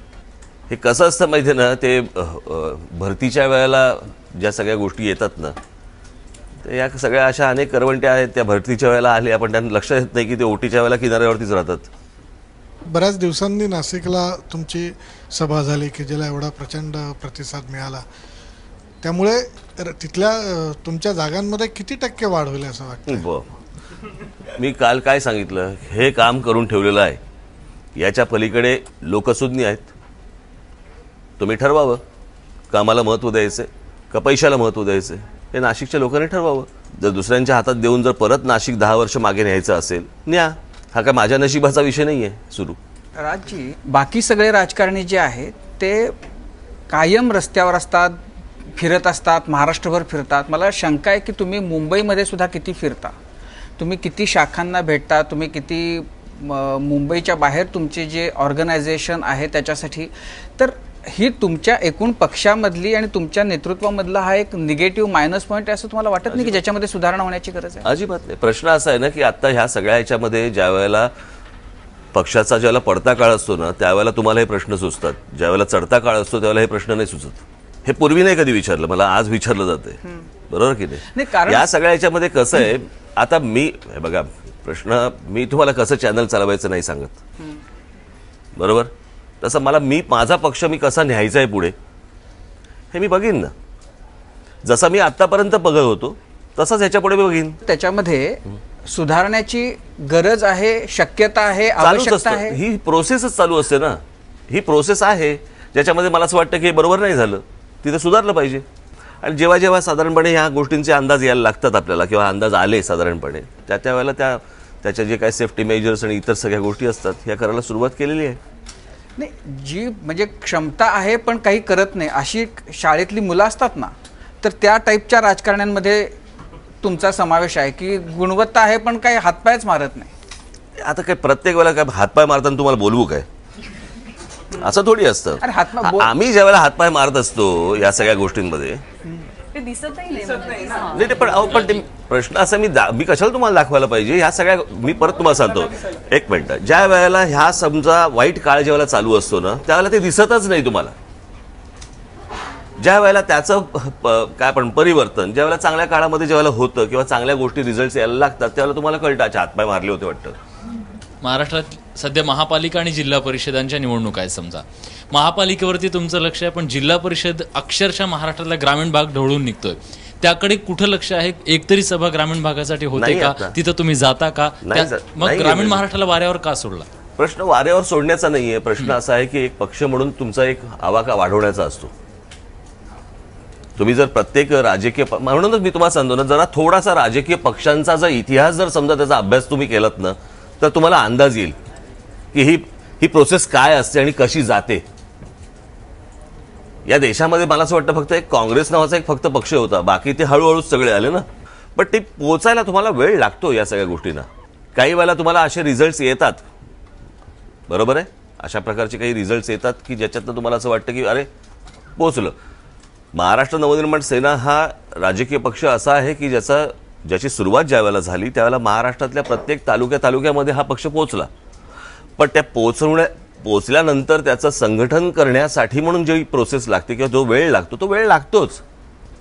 हे कसं असतं माहिती आहे ना, ते भरतीच्या वेळेला ज्या सगळ्या गोष्टी येतात ना, तर या सगळ्या अशा अनेक करवंट्या आहेत. त्या भरतीच्या वेळेला आले, आपण त्यांना लक्ष देत नाही की ते ओटीच्या वेळेला किनाऱ्यावरतीच राहतात.
बऱ्याच दिवसांनी नाशिकला तुमची सभा झाली की ज्याला एवढा प्रचंड प्रतिसाद मिळाला, त्यामुळे तिथल्या तुमच्या जागांमध्ये किती टक्के वाढ होईल असं वाटतं?
मी काल काय सांगितलं, हे काम करून ठेवलेलं आहे. याच्या पलीकडे लोकसुज्ञ आहेत. तुम्ही ठरवावं कामाला महत्त्व द्यायचं का पैशाला महत्त्व द्यायचं, हे नाशिकच्या लोकांनी ठरवावं. जर दुसऱ्यांच्या हातात देऊन जर परत नाशिक 10 वर्ष मागे न्यायचं असेल, न्या. हा काय माझ्या नशिबाचा विषय नाही आहे. सुरू
राजजी, बाकी सगळे राजकारणी जे आहेत ते कायम रस्त्यावर असतात, फिरत असतात, महाराष्ट्रभर फिरतात. मला शंका आहे की तुम्ही मुंबईमध्ये सुद्धा किती फिरता, तुम्ही किती शाखांना भेटता, तुम्ही किती मुंबईच्या बाहेर तुमचे जे ऑर्गनायझेशन आहे त्याच्यासाठी. तर ही तुमच्या एकूण पक्षामधली आणि तुमच्या नेतृत्वामधला हा एक निगेटिव्ह मायनस पॉईंट असं तुम्हाला वाटत नाही की ज्याच्यामध्ये सुधारणा होण्याची गरज आहे?
अजिबात नाही. प्रश्न असा आहे ना की आता ह्या सगळ्या ह्याच्यामध्ये ज्या वेळेला पक्षाचा ज्यावेळेला पडता काळ असतो ना, त्यावेळेला तुम्हाला हे प्रश्न सुचतात. ज्यावेळेला चढता काळ असतो त्यावेळेला हे प्रश्न नाही सुचत. हे पूर्वी नाही कधी विचारलं, मला आज विचारलं जाते. बरोबर की नाही? या सगळ्या ह्याच्यामध्ये कसं आहे, आता मी बघा प्रश्न, मी तुम्हाला कसं चॅनल चालवायचं नाही सांगत, बरोबर? तसं मला माझा पक्ष मी कसा न्यायचा आहे पुढे हे मी बघीन ना. जसा मी आतापर्यंत बघत होतो तसाच ह्याच्या पुढे बघीन.
त्याच्यामध्ये सुधारण्याची गरज आहे, शक्यता आहे,
चालूच
आवश्यकता
असतं.
आहे?
ही प्रोसेसच चालू असते ना. ही प्रोसेस आहे ज्याच्यामध्ये मला असं वाटतं की हे बरोबर नाही झालं, तिथे सुधारलं पाहिजे. आणि जेव्हा जेव्हा साधारणपणे ह्या गोष्टींचे अंदाज यायला लागतात आपल्याला, किंवा अंदाज आले साधारणपणे, त्या वेळेला त्याच्या जे काही सेफ्टी मेजर्स आणि इतर सगळ्या गोष्टी असतात ह्या करायला सुरुवात केलेली आहे.
नाही, जी म्हणजे क्षमता आहे पण काही करत नाही अशी शाळेतली मुलं असतात ना, तर त्या टाईपच्या राजकारण्यांमध्ये तुमचा समावेश आहे की गुणवत्ता आहे पण काही हातपायच मारत नाही?
आता काय प्रत्येक वेळेला काय हातपाय मारताना तुम्हाला बोलवू काय? असं थोडी असतं.
अरे हातपाय बोल-
आम्ही ज्या वेळेला हातपाय मारत असतो या सगळ्या गोष्टींमध्ये,
ते दिसतही नाही.
नाही पण ते प्रश्न असा मी कशाला तुम्हाला दाखवायला पाहिजे ह्या सगळ्या. मी परत तुम्हाला सांगतो, एक मिनिट. ज्या वेळेला ह्या समजा वाईट काळ ज्या वेळेला चालू असतो ना, त्यावेळेला ते दिसतच नाही तुम्हाला. ज्या वेळेला त्याचं काय पण परिवर्तन ज्या वेळेला चांगल्या काळामध्ये ज्या वेळेला होतं किंवा चांगल्या गोष्टी रिझल्ट यायला लागतात त्यावेळेला तुम्हाला कळतं अच्छा हातपाय मारले होते वाटतं.
महाराष्ट्रात सध्या महापालिका आणि जिल्हा परिषदांच्या निवडणुका आहेत. समजा महापालिकेवरती तुमचं लक्ष आहे, पण जिल्हा परिषद अक्षरशः महाराष्ट्रातला ग्रामीण भाग ढवळून निघतोय. त्याकडे कुठं लक्ष आहे? एकतरी सभा ग्रामीण भागासाठी होते
नाही
का?
आता.
तिथं तुम्ही जाता का? मग ग्रामीण महाराष्ट्राला वाऱ्यावर का सोडला?
प्रश्न वाऱ्यावर सोडण्याचा नाहीये. प्रश्न असा आहे की एक पक्ष म्हणून तुमचा एक आवाका वाढवण्याचा असतो. तुम्ही जर प्रत्येक राजकीय म्हणूनच मी तुम्हाला सांगतो ना, जरा थोडासा राजकीय पक्षांचा जर इतिहास जर समजा त्याचा अभ्यास तुम्ही केलात ना, तर तुम्हाला अंदाज येईल की ही प्रोसेस काय असते आणि कशी जाते. या देशामध्ये मला असं वाटतं फक्त एक काँग्रेस नावाचा एक फक्त पक्ष होता, बाकी ते हळूहळूच सगळे आले ना. पण ते पोचायला तुम्हाला वेळ लागतो या सगळ्या गोष्टींना. काही वेळेला तुम्हाला असे रिझल्ट्स येतात, बरोबर आहे, अशा प्रकारचे काही रिझल्ट्स येतात की ज्याच्यातनं तुम्हाला असं वाटतं की अरे पोचलं. महाराष्ट्र नवनिर्माण सेना हा राजकीय पक्ष असा आहे की ज्याची सुरुवात ज्या वेळेला झाली त्यावेळेला महाराष्ट्रातल्या प्रत्येक तालुक्यामध्ये हा पक्ष पोचला. पण त्या पोचल्यानंतर त्याचं संघटन करण्यासाठी म्हणून जी प्रोसेस लागते किंवा जो वेळ लागतो तो वेळ लागतोच.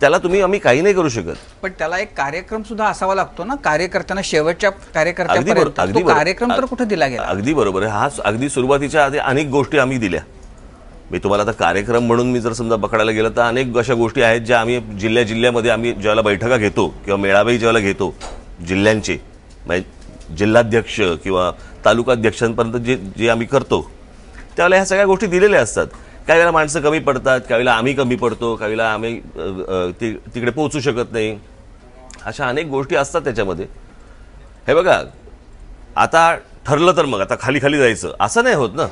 त्याला आम्ही काही नाही करू शकत.
पण त्याला एक कार्यक्रम सुद्धा असावा लागतो ना, कार्यकर्त्यांना शेवटच्या कार्यकर्त्यांपर्यंत. तो कार्यक्रम तर कुठे दिला गेला?
अगदी बरोबर आहे. हा अगदी सुरुवातीच्या आधी अनेक गोष्टी आम्ही दिल्या. मी तुम्हाला आता कार्यक्रम म्हणून मी जर समजा पकडायला गेलं तर अनेक अशा गोष्टी आहेत ज्या आम्ही जिल्ह्यामध्ये आम्ही ज्यावेळेला बैठका घेतो किंवा मेळावे ज्यावेळेला घेतो जिल्ह्यांचे, म्हणजे जिल्हाध्यक्ष किंवा तालुकाध्यक्षांपर्यंत जे आम्ही करतो त्यावेळेला ह्या सगळ्या गोष्टी दिलेल्या असतात. काही वेळेला माणसं कमी पडतात, काही वेळेला आम्ही कमी पडतो, काही वेळेला आम्ही तिकडे पोहोचू शकत नाही. अशा अनेक गोष्टी असतात त्याच्यामध्ये. हे बघा, आता ठरलं तर मग आता खाली खाली जायचं असं नाही होत ना.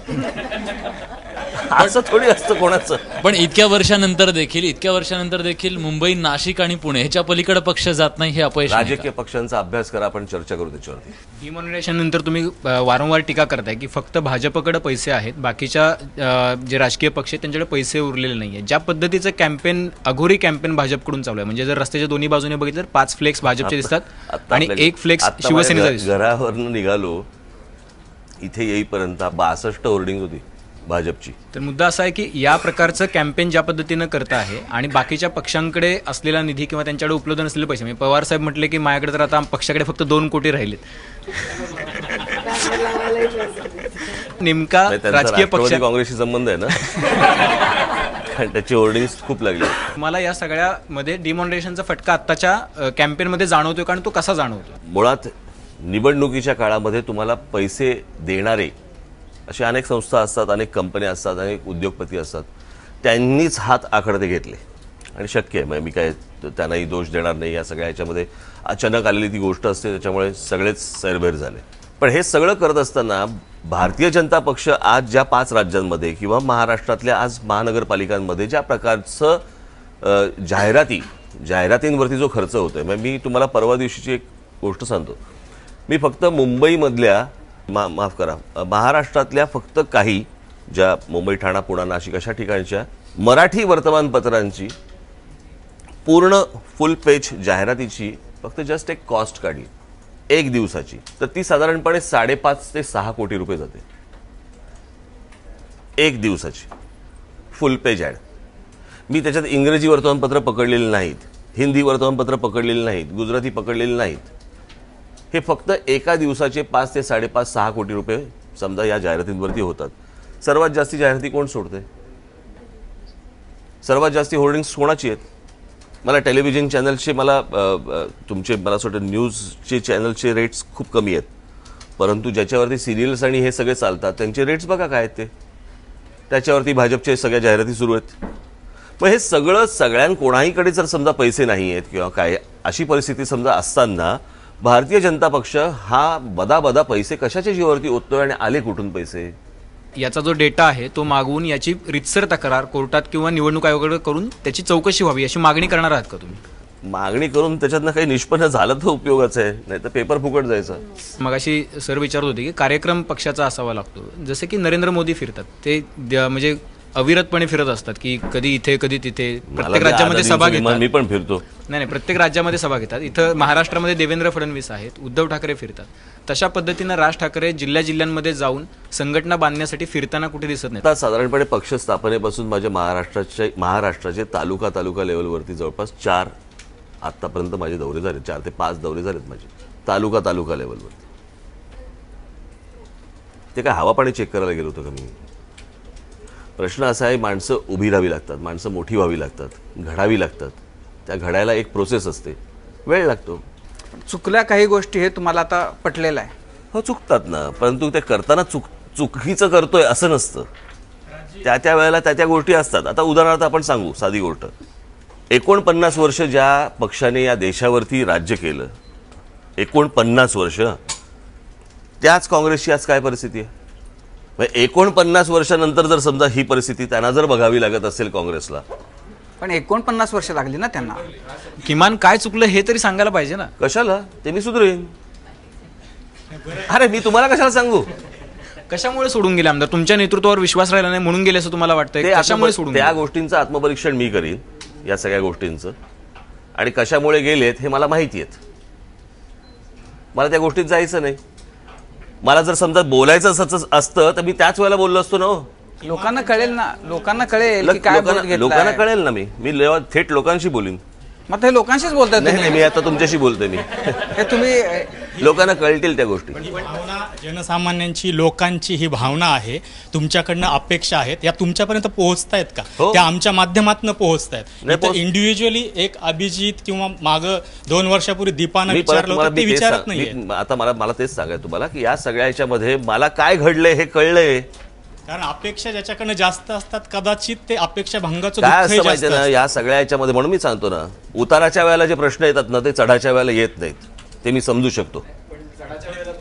असं थोडी असतं कोणाचं.
पण इतक्या वर्षानंतर देखील मुंबई, नाशिक आणि पुणे ह्याच्या पलीकडे पक्ष जात नाही, हे अपयश नाही का?
राजकीय पक्षांचा अभ्यास करा, आपण चर्चा करू त्याच्यावरती.
डिमॉनिटायझेशन नंतर तुम्ही वारंवार टीका करताय की फक्त भाजपकडे पैसे आहेत, बाकीच्या जे राजकीय पक्ष आहेत त्यांच्याकडे पैसे उरलेले नाहीये. ज्या पद्धतीचं कॅम्पेन, अघोरी कॅम्पेन भाजपकडून चालू आहे, म्हणजे जर रस्त्याच्या दोन्ही बाजूने बघितलं तर 5 फ्लेक्स भाजपचे दिसतात आणि एक फ्लेक्स शिवसेनेचा दिसतो.
घरावरनं निघालो इथे येईपर्यंत 62 होर्डिंग होती भाजपची.
तर मुद्दा असा आहे की या प्रकारचं कॅम्पेन ज्या पद्धतीनं करत आहे आणि बाकीच्या पक्षांकडे असलेला निधी किंवा त्यांच्याकडे उपलब्ध नसलेले पैसे, म्हणजे पवार साहेब म्हटले की माझ्याकडे तर आता पक्षाकडे फक्त 2 कोटी राहिलेत. नेमका राजकीय पक्ष
काँग्रेसशी संबंध आहे ना. त्याची होर्डिंग खूप लागली.
मला या सगळ्यामध्ये डिमॉनिटायझेशनचा फटका आत्ताच्या कॅम्पेनमध्ये जाणवतोय, कारण तो कसा जाणवतो?
मुळात निवडणुकीच्या काळामध्ये तुम्हाला पैसे देणारे अशा अनेक संस्था असतात, अनेक कंपन्या असतात, अनेक उद्योगपती असतात. त्यांनीच हात आखडते घेतले आणि शक्य आहे, मी काय त्यांनाही दोष देणार नाही. या सगळ्या ह्याच्यामध्ये अचानक आलेली ती गोष्ट असते, त्याच्यामुळे सगळेच सैरभैर झाले. पण हे सगळं करत असताना भारतीय जनता पक्ष आज ज्या 5 राज्यांमध्ये किंवा महाराष्ट्रातल्या आज महानगरपालिकांमध्ये ज्या प्रकारचं जाहिरातींवरती जो खर्च होतोय, म्हणजे मी तुम्हाला परवा दिवशीची एक गोष्ट सांगतो. मी फक्त मुंबईमधल्या माफ करा महाराष्ट्रातल्या फक्त काही ज्या मुंबई, ठाणा, पुणा, नाशिक अशा ठिकाणच्या मराठी वर्तमानपत्रांची पूर्ण फुल पेज जाहिरातीची फक्त जस्ट एक कॉस्ट काढली एक दिवसाची, तर ती साधारणपणे 5.5 ते 6 कोटी रुपये जाते एक दिवसाची फुल पेज ॲड. मी त्याच्यात इंग्रजी वर्तमानपत्र पकडलेली नाहीत, हिंदी वर्तमानपत्र पकडलेली नाहीत, गुजराती पकडलेली नाहीत. हे फक्त एका दिवसाचे 5 ते 5.5 6 कोटी रुपये समजा या जाहिरातींवरती होतात. सर्वात जास्ती जाहिराती कोण सोडते? सर्वात जास्ती होर्डिंग्स कोणाची आहेत? मला टेलिव्हिजन चॅनलचे तुमचे मला असं वाटतं न्यूजचे चॅनलचे रेट्स खूप कमी आहेत, परंतु ज्याच्यावरती सिरियल्स आणि हे सगळे चालतात त्यांचे रेट्स बघा काय आहेत ते, त्याच्यावरती भाजपचे सगळ्या जाहिराती सुरू आहेत. मग हे सगळ्या कोणाहीकडे जर समजा पैसे नाही आहेत किंवा काय अशी परिस्थिती समजा असताना भारतीय जनता पक्ष हा बदा पैसे कशाच्या जीवावरती ओततोय आणि आले कुठून पैसे?
याचा जो डेटा आहे तो मागवून याची रितसर तक्रार कोर्टात किंवा निवडणूक आयोगाकडे करून त्याची चौकशी व्हावी अशी मागणी करणार आहात का तुम्ही?
मागणी करून त्याच्यातनं काही निष्पन्न झालं तर उपयोगाचं आहे, नाही तर पेपर फुकट जायचं.
मग अशी सर विचारत होते की कार्यक्रम पक्षाचा असावा लागतो, जसे की नरेंद्र मोदी फिरतात ते म्हणजे अविरतपणे फिरत असतात की कधी इथे कधी तिथे, प्रत्येक राज्यामध्ये सभा घेतात.
मी पण फिरतो.
नाही, प्रत्येक राज्यामध्ये सभा घेतात. इथं महाराष्ट्रामध्ये देवेंद्र फडणवीस आहेत, उद्धव ठाकरे फिरतात. तशा पद्धतीनं राज ठाकरे जिल्ह्याजिल्ह्यांमध्ये जाऊन संघटना बांधण्यासाठी फिरताना कुठे दिसत नाही.
आता साधारणपणे पक्ष स्थापनेपासून माझ्या महाराष्ट्राचे तालुका लेवलवरती जवळपास 4 आतापर्यंत माझे दौरे झाले, 4 ते 5 दौरे झालेत माझे तालुका लेवलवरती. ते काय हवा पाणी चेक करायला गेलो होतो का मी? प्रश्न असा आहे, माणसं उभी राहावी लागतात, माणसं मोठी व्हावी लागतात, घडावी लागतात. त्या घडायला एक प्रोसेस असते, वेळ लागतो.
चुकल्या काही गोष्टी हे तुम्हाला आता पटलेलं आहे?
हो, चुकतात ना, परंतु ते करताना चुकीचं करतोय असं नसतं. त्या वेळेला त्या गोष्टी असतात. आता उदाहरणार्थ आपण सांगू साधी गोष्ट, 49 वर्ष ज्या पक्षाने या देशावरती राज्य केलं, 49 वर्ष, त्याच काँग्रेसची आज काय परिस्थिती आहे? 49 वर्षानंतर जर समजा ही परिस्थिती त्यांना जर बघावी लागत असेल काँग्रेसला,
पण 49 वर्ष लागली ना त्यांना.
किमान काय चुकलं हे तरी सांगायला पाहिजे ना.
कशाला? ते मी सुधरेन. अरे मी तुम्हाला कशाला सांगू?
कशामुळे सोडून गेले आमदार? तुमच्या नेतृत्वावर विश्वास राहिला नाही म्हणून गेले असं तुम्हाला वाटतंय? कशामुळे सोडून?
त्या गोष्टींचं आत्मपरीक्षण मी करीन, या सगळ्या गोष्टींचं, आणि कशामुळे गेलेत हे मला माहिती आहेत. मला त्या गोष्टीत जायचं नाही. मला जर समजा बोलायचं असतं तर मी त्याच वेळेला बोललो असतो ना.
लोकांना कळेल ना, लोकांना कळेल की काय
लोकांना कळेल ना. मी थेट लोकांशी बोलीन.
मग ते लोकांशीच बोलताय?
नाही, मी आता तुमच्याशी बोलतोय. मी
हे तुम्ही
लोकांना कळतील त्या गोष्टी.
भावना, जनसामान्यांची, लोकांची ही भावना आहे, तुमच्याकडनं अपेक्षा आहेत, या तुमच्यापर्यंत पोहोचतायत का? त्या आमच्या माध्यमातून पोहोचतायत. इंडिव्हिज्युअली एक अभिजित किंवा माग 2 वर्षापूर्वी दीपानं विचारलं होतं ते विचारत नाही.
आता मला तेच सांगायचं तुम्हाला की या सगळ्या याच्यामध्ये मला काय घडलंय हे कळलंय.
कारण अपेक्षा ज्याच्याकडनं जास्त असतात कदाचित ते अपेक्षा भंगाचं
काय असतं माहिती ना या सगळ्या याच्यामध्ये. म्हणून मी सांगतो ना, उताराच्या वेळेला जे प्रश्न येतात ना ते चढाच्या वेळेला येत नाहीत, ते मी समजू शकतो.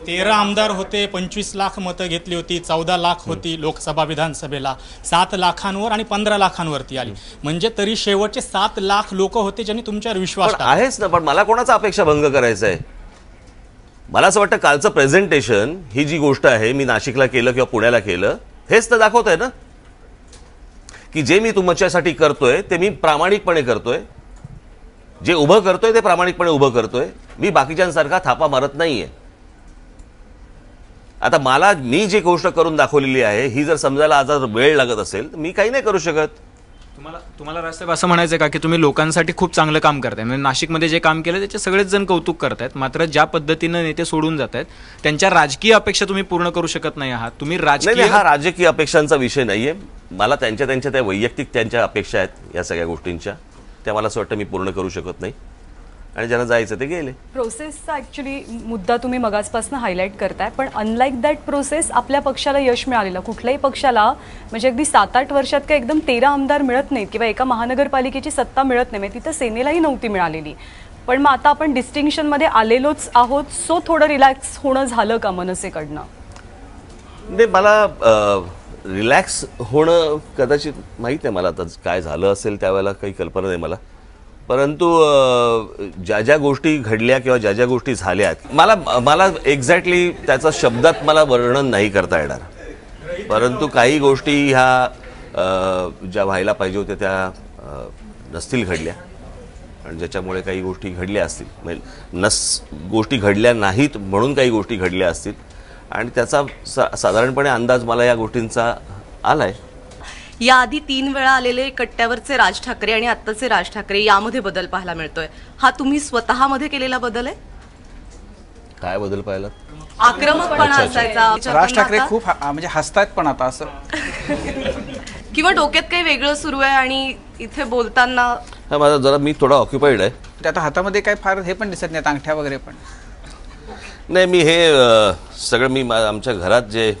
13 आमदार होते, 25 लाख मतं घेतली होती, 14 लाख होती लोकसभा विधानसभेला, 7 लाखांवर आणि 15 लाखांवरती आली. म्हणजे तरी शेवटचे 7 लाख लोक होते ज्यांनी तुमच्यावर विश्वास
आहेच ना. पण मला कोणाचा अपेक्षा भंग करायचा आहे? मला असं वाटतं कालचं प्रेझेंटेशन ही जी गोष्ट आहे, मी नाशिकला केलं किंवा पुण्याला केलं, हेच तर दाखवत आहे ना की जे मी तुमच्यासाठी करतोय ते मी प्रामाणिकपणे करतोय, जे उभं करतोय ते प्रामाणिकपणे उभं करतोय. मी बाकीच्यांसारखा थापा मारत नाहीये. आता मी जी गोष्ट करून दाखवलेली आहे ही जर समजायला आज वेळ लागत असेल तर मी काही नाही करू शकत.
तुम्हाला राजसाहेब असं म्हणायचं का की तुम्ही लोकांसाठी खूप चांगलं काम करताय? म्हणजे नाशिकमध्ये जे काम केलं त्याचे सगळेच जण कौतुक करतायत, मात्र ज्या पद्धतीनं नेते सोडून जात आहेत त्यांच्या राजकीय अपेक्षा तुम्ही पूर्ण करू शकत नाही आहात. तुम्ही
हा राजकीय अपेक्षांचा विषय नाहीये. मला त्यांच्या त्या वैयक्तिक त्यांच्या अपेक्षा आहेत या सगळ्या गोष्टींच्या, त्या मला असं वाटतं मी पूर्ण करू शकत नाही, आणि ज्यांना जायचं ते गेले.
प्रोसेसचा ॲक्च्युली मुद्दा तुम्ही मगाचपासून हायलाईट करताय, पण अनलाईक दॅट प्रोसेस आपल्या पक्षाला यश मिळालेलं, कुठल्याही पक्षाला म्हणजे अगदी 7-8 वर्षात काही एकदम 13 आमदार मिळत नाहीत किंवा एका महानगरपालिकेची सत्ता मिळत नाही. म्हणजे तिथं सेनेलाही नव्हती मिळालेली. पण मग आता आपण डिस्टिंक्शनमध्ये आलेलोच आहोत, सो थोडं रिलॅक्स होणं झालं का मनसेकडनं?
नाही, मला रिलॅक्स होणं कदाचित माहीत नाही. मला आता काय झालं असेल त्यावेळेला काही कल्पना नाही मला, परंतु ज्या गोष्टी घडल्या किंवा ज्या गोष्टी झाल्या मला एक्झॅक्टली त्याचा शब्दात मला वर्णन नाही करता येणार. परंतु काही गोष्टी ह्या ज्या व्हायला पाहिजे होत्या त्या नसतील घडल्या, आणि ज्याच्यामुळे काही गोष्टी घडल्या असतील, म्हणजे गोष्टी घडल्या नाहीत म्हणून काही गोष्टी घडल्या असतील, आणि त्याचा साधारणपणे अंदाज मला या गोष्टींचा आलाय.
याआधी 3 वेळा आलेले कट्ट्यावरचे राज ठाकरे आणि आत्ताचे राज ठाकरे यामध्ये बदल पाहायला मिळतोय. हा तुम्ही स्वतःमध्ये केलेला बदल आहे?
काय बदल पाहिला?
आक्रमकपणा असायचा.
राज ठाकरे खूप म्हणजे हसतायत पण आता असं
किंवा डोक्यात काही वेगळं सुरू आहे आणि इथे बोलताना
हा माझा जरा मी थोडा ऑक्युपाईड आहे.
ते आता हातामध्ये काय फार हे पण दिसत नाहीत, अंगठ्या वगैरे पण
नाही. मी हे सगळं मी आमच्या घरात जे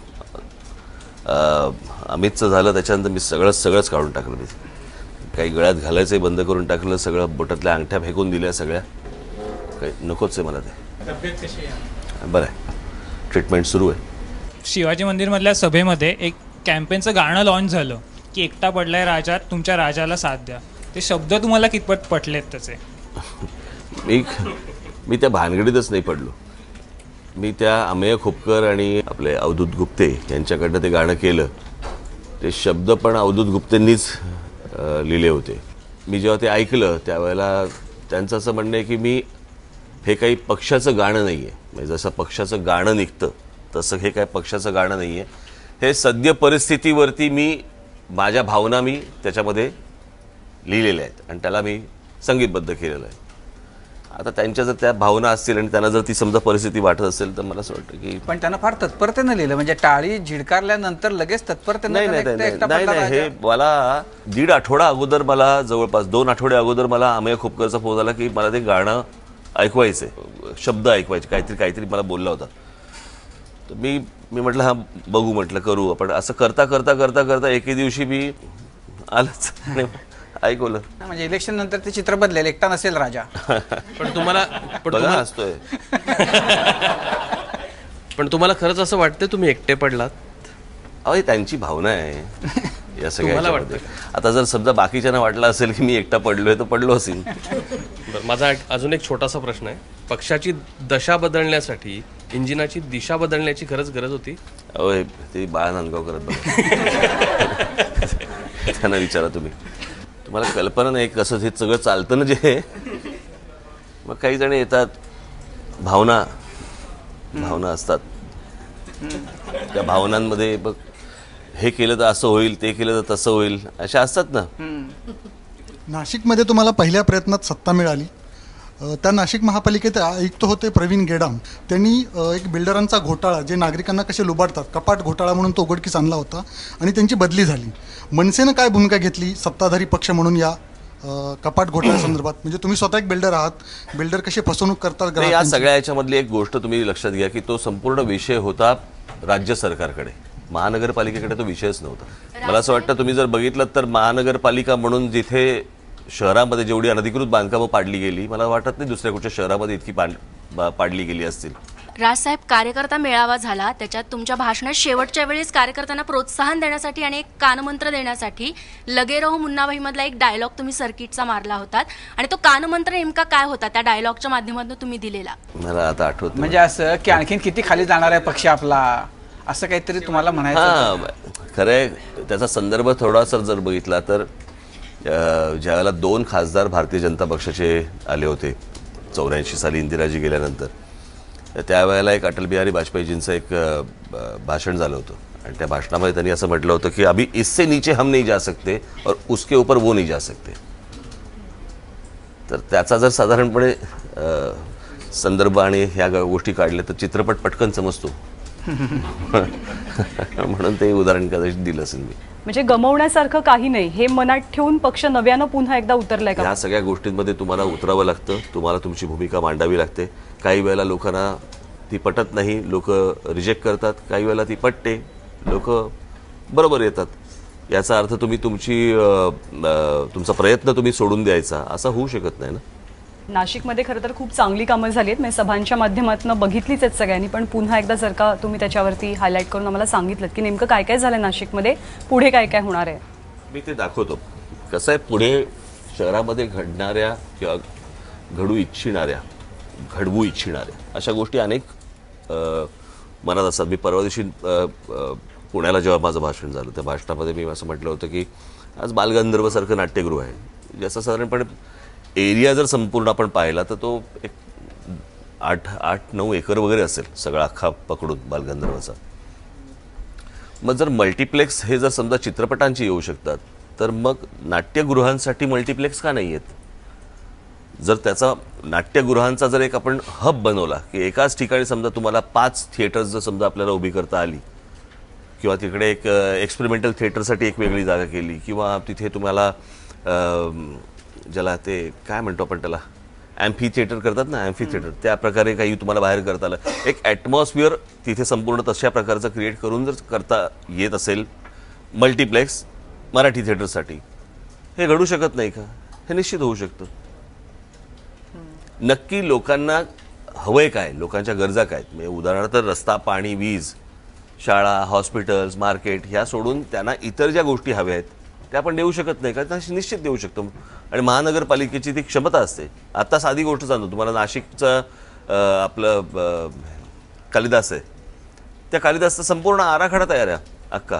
अमितचं झालं त्याच्यानंतर मी सगळंच काढून टाकलं. मी काही गळ्यात घालायचंही बंद करून टाकलं, सगळं बोटातल्या अंगठ्या फेकून दिल्या सगळ्या. काही नकोच आहे मला ते.
तब्येत कशी आहे?
बरं आहे, ट्रीटमेंट सुरू आहे.
शिवाजी मंदिरमधल्या सभेमध्ये एक कॅम्पेनचं गाणं लॉन्च झालं की एकटा पडलाय राजा, तुमच्या राजाला साथ द्या. ते शब्द तुम्हाला कितपत पटलेत त्याचे?
मी त्या भानगडीतच नाही पडलो. मी त्या अमेय खोपकर आणि आपले अवधूत गुप्ते यांच्याकडनं ते गाणं केलं. ते शब्द पण अवधूत गुप्तेंनीच लिहिले होते. मी जेव्हा ते ऐकलं त्यावेळेला त्यांचं असं म्हणणं आहे की मी हे काही पक्षाचं गाणं नाही आहे. म्हणजे जसं पक्षाचं गाणं निघतं तसं हे काही पक्षाचं गाणं नाही आहे. हे सद्य परिस्थितीवरती माझ्या भावना मी त्याच्यामध्ये लिहिलेल्या आहेत आणि त्याला मी संगीतबद्ध केलेलं आहे. आता त्यांच्या जर त्या भावना असतील आणि त्यांना जर ती समजा परिस्थिती वाटत असेल तर मला असं वाटतं की
पण त्यांना फार तत्परतेनं लिहिलं. म्हणजे टाळी झिडकारल्यानंतर लगेच तत्परतेनं
नाही. हे मला 1.5 आठवडा अगोदर, मला जवळपास 2 आठवडे अगोदर मला अमेय खोपकरचा फोन आला की मला ते गाणं ऐकवायचंय, शब्द ऐकवायचे, काहीतरी मला बोलला होता. तर मी म्हटलं हा बघू, म्हटलं करू आपण. असं करता एके दिवशी मी आलंच ऐकवलं.
म्हणजे इलेक्शन नंतर ते चित्र बदलेल, एकटा नसेल राजा.
पण तुम्हाला
असतोय.
पण तुम्हाला खरंच असं वाटतं तुम्ही एकटे पडलात?
अहो त्यांची भावना आहे या सगळ्या. आता जर समजा बाकीच्यांना वाटलं असेल की मी एकटा पडलोय तर पडलो असेल.
बरं, माझा अजून एक छोटासा प्रश्न आहे. पक्षाची दशा बदलण्यासाठी इंजिनाची दिशा बदलण्याची खरंच गरज होती?
अहो ते बाळा नांदगाव करत त्यांना विचारा तुम्ही. तुम्हाला कल्पना नाही कसं हे सगळं चालतं ना. जे मग काही जण येतात, भावना असतात, त्या भावनांमध्ये बघ हे केलं तर असं होईल, ते केलं तर तसं होईल, अशा असतात ना.
नाशिकमध्ये तुम्हाला पहिल्या प्रयत्नात सत्ता मिळाली. त्या नाशिक महापालिकेत आयुक्त होते प्रवीण गेडाम. त्यांनी एक बिल्डरांचा घोटाळा, जे नागरिकांना कसे लुबाडतात, कपाट घोटाळा म्हणून तो उघडकीस आणला होता आणि त्यांची बदली झाली. मनसेनं काय भूमिका घेतली सत्ताधारी पक्ष म्हणून या कपाट घोटाळ्यासंदर्भात? म्हणजे तुम्ही स्वतः एक बिल्डर आहात, बिल्डर कशी फसवणूक करतात.
या सगळ्या याच्यामधली एक गोष्ट तुम्ही लक्षात घ्या की तो संपूर्ण विषय होता राज्य सरकारकडे, महानगरपालिकेकडे तो विषयच नव्हता. मला असं वाटतं तुम्ही जर बघितलं तर महानगरपालिका म्हणून जिथे शहरामध्ये जेवढी अनधिकृत बांधकामं पाडली गेली, मला वाटत नाही दुसऱ्या कुठच्या शहरामध्ये इतकी पाडली गेली असतील.
राजसाहेब, कार्यकर्ता मेळावा झाला, त्याच्यात तुमच्या भाषणात शेवटच्या वेळेस कार्यकर्त्यांना प्रोत्साहन देण्यासाठी आणि एक कानमंत्र देण्यासाठी लगे रहो मुन्नाभाई मधला एक डायलॉग तुम्ही सर्किटचा मारला होता आणि तो कानमंत्र नेमका काय होता त्या डायलॉगच्या माध्यमातून तुम्ही दिलेला?
मला आता आठवत.
म्हणजे असं की आणखीन किती खाली जाणार आहे पक्ष आपला, असं काहीतरी तुम्हाला म्हणायचं.
खरंय, त्याचा संदर्भ थोडासा जर बघितला तर ज्यावेळेला 2 खासदार भारतीय जनता पक्षाचे आले होते 84 साली इंदिराजी गेल्यानंतर, त्यावेळेला एक अटल बिहारी वाजपेयीजींचं एक भाषण झालं होतं आणि त्या भाषणामध्ये त्यांनी असं म्हटलं होतं की अभी इससे नीचे हम नहीं जा सकते और उसके ऊपर वो नहीं जा सकते. तर त्याचा जर साधारणपणे संदर्भ आणि ह्या गोष्टी काढल्या तर चित्रपट पटकन समजतो. म्हणून ते उदाहरण कदाचित दिलं असेल मी.
म्हणजे गमवण्यासारखं काही नाही, हे मनात ठेवून पक्ष नव्यानं पुन्हा एकदा उतरलाय का?
या सगळ्या गोष्टींमध्ये तुम्हाला उतरावं लागतं, तुम्हाला तुमची भूमिका मांडावी लागते. काही वेळेला लोकांना ती पटत नाही, लोक रिजेक्ट करतात. काही वेळेला ती पटते, लोक बरोबर येतात. याचा अर्थ तुम्ही तुमचा प्रयत्न तुम्ही सोडून द्यायचा असं होऊ शकत नाही ना.
नाशिकमध्ये खरं तर खूप चांगली कामं झाली आहेत, म्हणजे सभांच्या माध्यमातून बघितलीच आहेत सगळ्यांनी. पण पुन्हा एकदा जर का तुम्ही त्याच्यावरती हायलाईट करून आम्हाला सांगितलं की नेमकं काय काय झालं नाशिकमध्ये, पुढे काय काय होणार आहे?
मी ते दाखवतो. कसं आहे, पुढे शहरामध्ये घडणाऱ्या किंवा घडवू इच्छिणाऱ्या अशा गोष्टी अनेक मनात असतात. मी परवा दिवशी पुण्याला जेव्हा माझं भाषण झालं त्या भाषणामध्ये मी असं म्हटलं होतं की आज बालगंधर्वसारखं नाट्यगृह आहे, ज्याचा साधारणपणे एरिया जर संपूर्ण आपण पाहिला तर तो एक 8-9 एकर वगैरे असेल सगळा अख्खा पकडून बालगंधर्वचा. मग जर मल्टिप्लेक्स हे जर समजा चित्रपटांची येऊ शकतात तर मग नाट्यगृहांसाठी मल्टिप्लेक्स का नाही आहेत? जर त्याचा नाट्यगृहांचा जर एक आपण हब बनवला की एकाच ठिकाणी समजा तुम्हाला 5 थिएटर्स जर समजा आपल्याला उभी करता आली किंवा तिकडे एक एक्सपेरिमेंटल थिएटरसाठी एक वेगळी जागा केली, किंवा तिथे तुम्हाला ज्याला ते काय म्हणतो आपण त्याला ॲम्फी थिएटर करतात ना, ॲम्फी थिएटर, त्या प्रकारे काही तुम्हाला बाहेर करता आलं, एक ॲटमॉस्फिअर तिथे संपूर्ण तशा प्रकारचं क्रिएट करून जर करता येत असेल मल्टिप्लेक्स मराठी थिएटरसाठी, हे घडू शकत नाही का? हे निश्चित होऊ शकतं. नक्की लोकांना हवंय काय, लोकांच्या गरजा काय, म्हणजे उदाहरणार्थ रस्ता, पाणी, वीज, शाळा, हॉस्पिटल्स, मार्केट ह्या सोडून त्यांना इतर ज्या गोष्टी हव्या आहेत त्या आपण देऊ शकत नाही का? त्या निश्चित देऊ शकतो. आणि महानगरपालिकेची ती क्षमता असते. आता साधी गोष्ट सांगतो तुम्हाला, नाशिकचं आपलं कालिदास आहे, त्या कालिदासचा संपूर्ण आराखडा तयार आहे अक्का.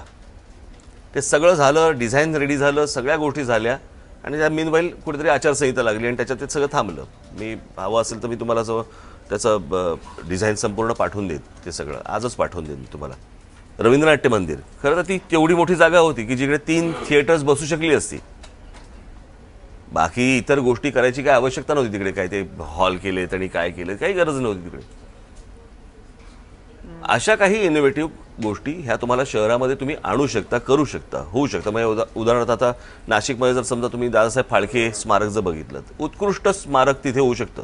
ते सगळं झालं, डिझाईन रेडी झालं, सगळ्या गोष्टी झाल्या, आणि त्या मीनवाईल कुठेतरी आचारसंहिता लागली आणि त्याच्यात ते सगळं थांबलं. मी हवं असेल तर मी तुम्हाला त्याचं डिझाईन संपूर्ण पाठवून देईन, ते सगळं आजच पाठवून देईन तुम्हाला. रवींद्रनाट्य मंदिर, खरं तर ती तेवढी मोठी जागा होती की जिकडे 3 थिएटर्स बसू शकली असती. बाकी इतर गोष्टी करायची काय आवश्यकता नव्हती तिकडे. काय ते हॉल केलेत आणि काय केलेत, काही गरज नव्हती तिकडे. अशा काही इनोव्हेटिव्ह गोष्टी ह्या तुम्हाला शहरामध्ये तुम्ही आणू शकता, करू शकता, होऊ शकता. म्हणजे उदाहरणार्थ आता नाशिकमध्ये जर समजा तुम्ही दादासाहेब फाळके स्मारक जर बघितलं, उत्कृष्ट स्मारक तिथे होऊ शकतं.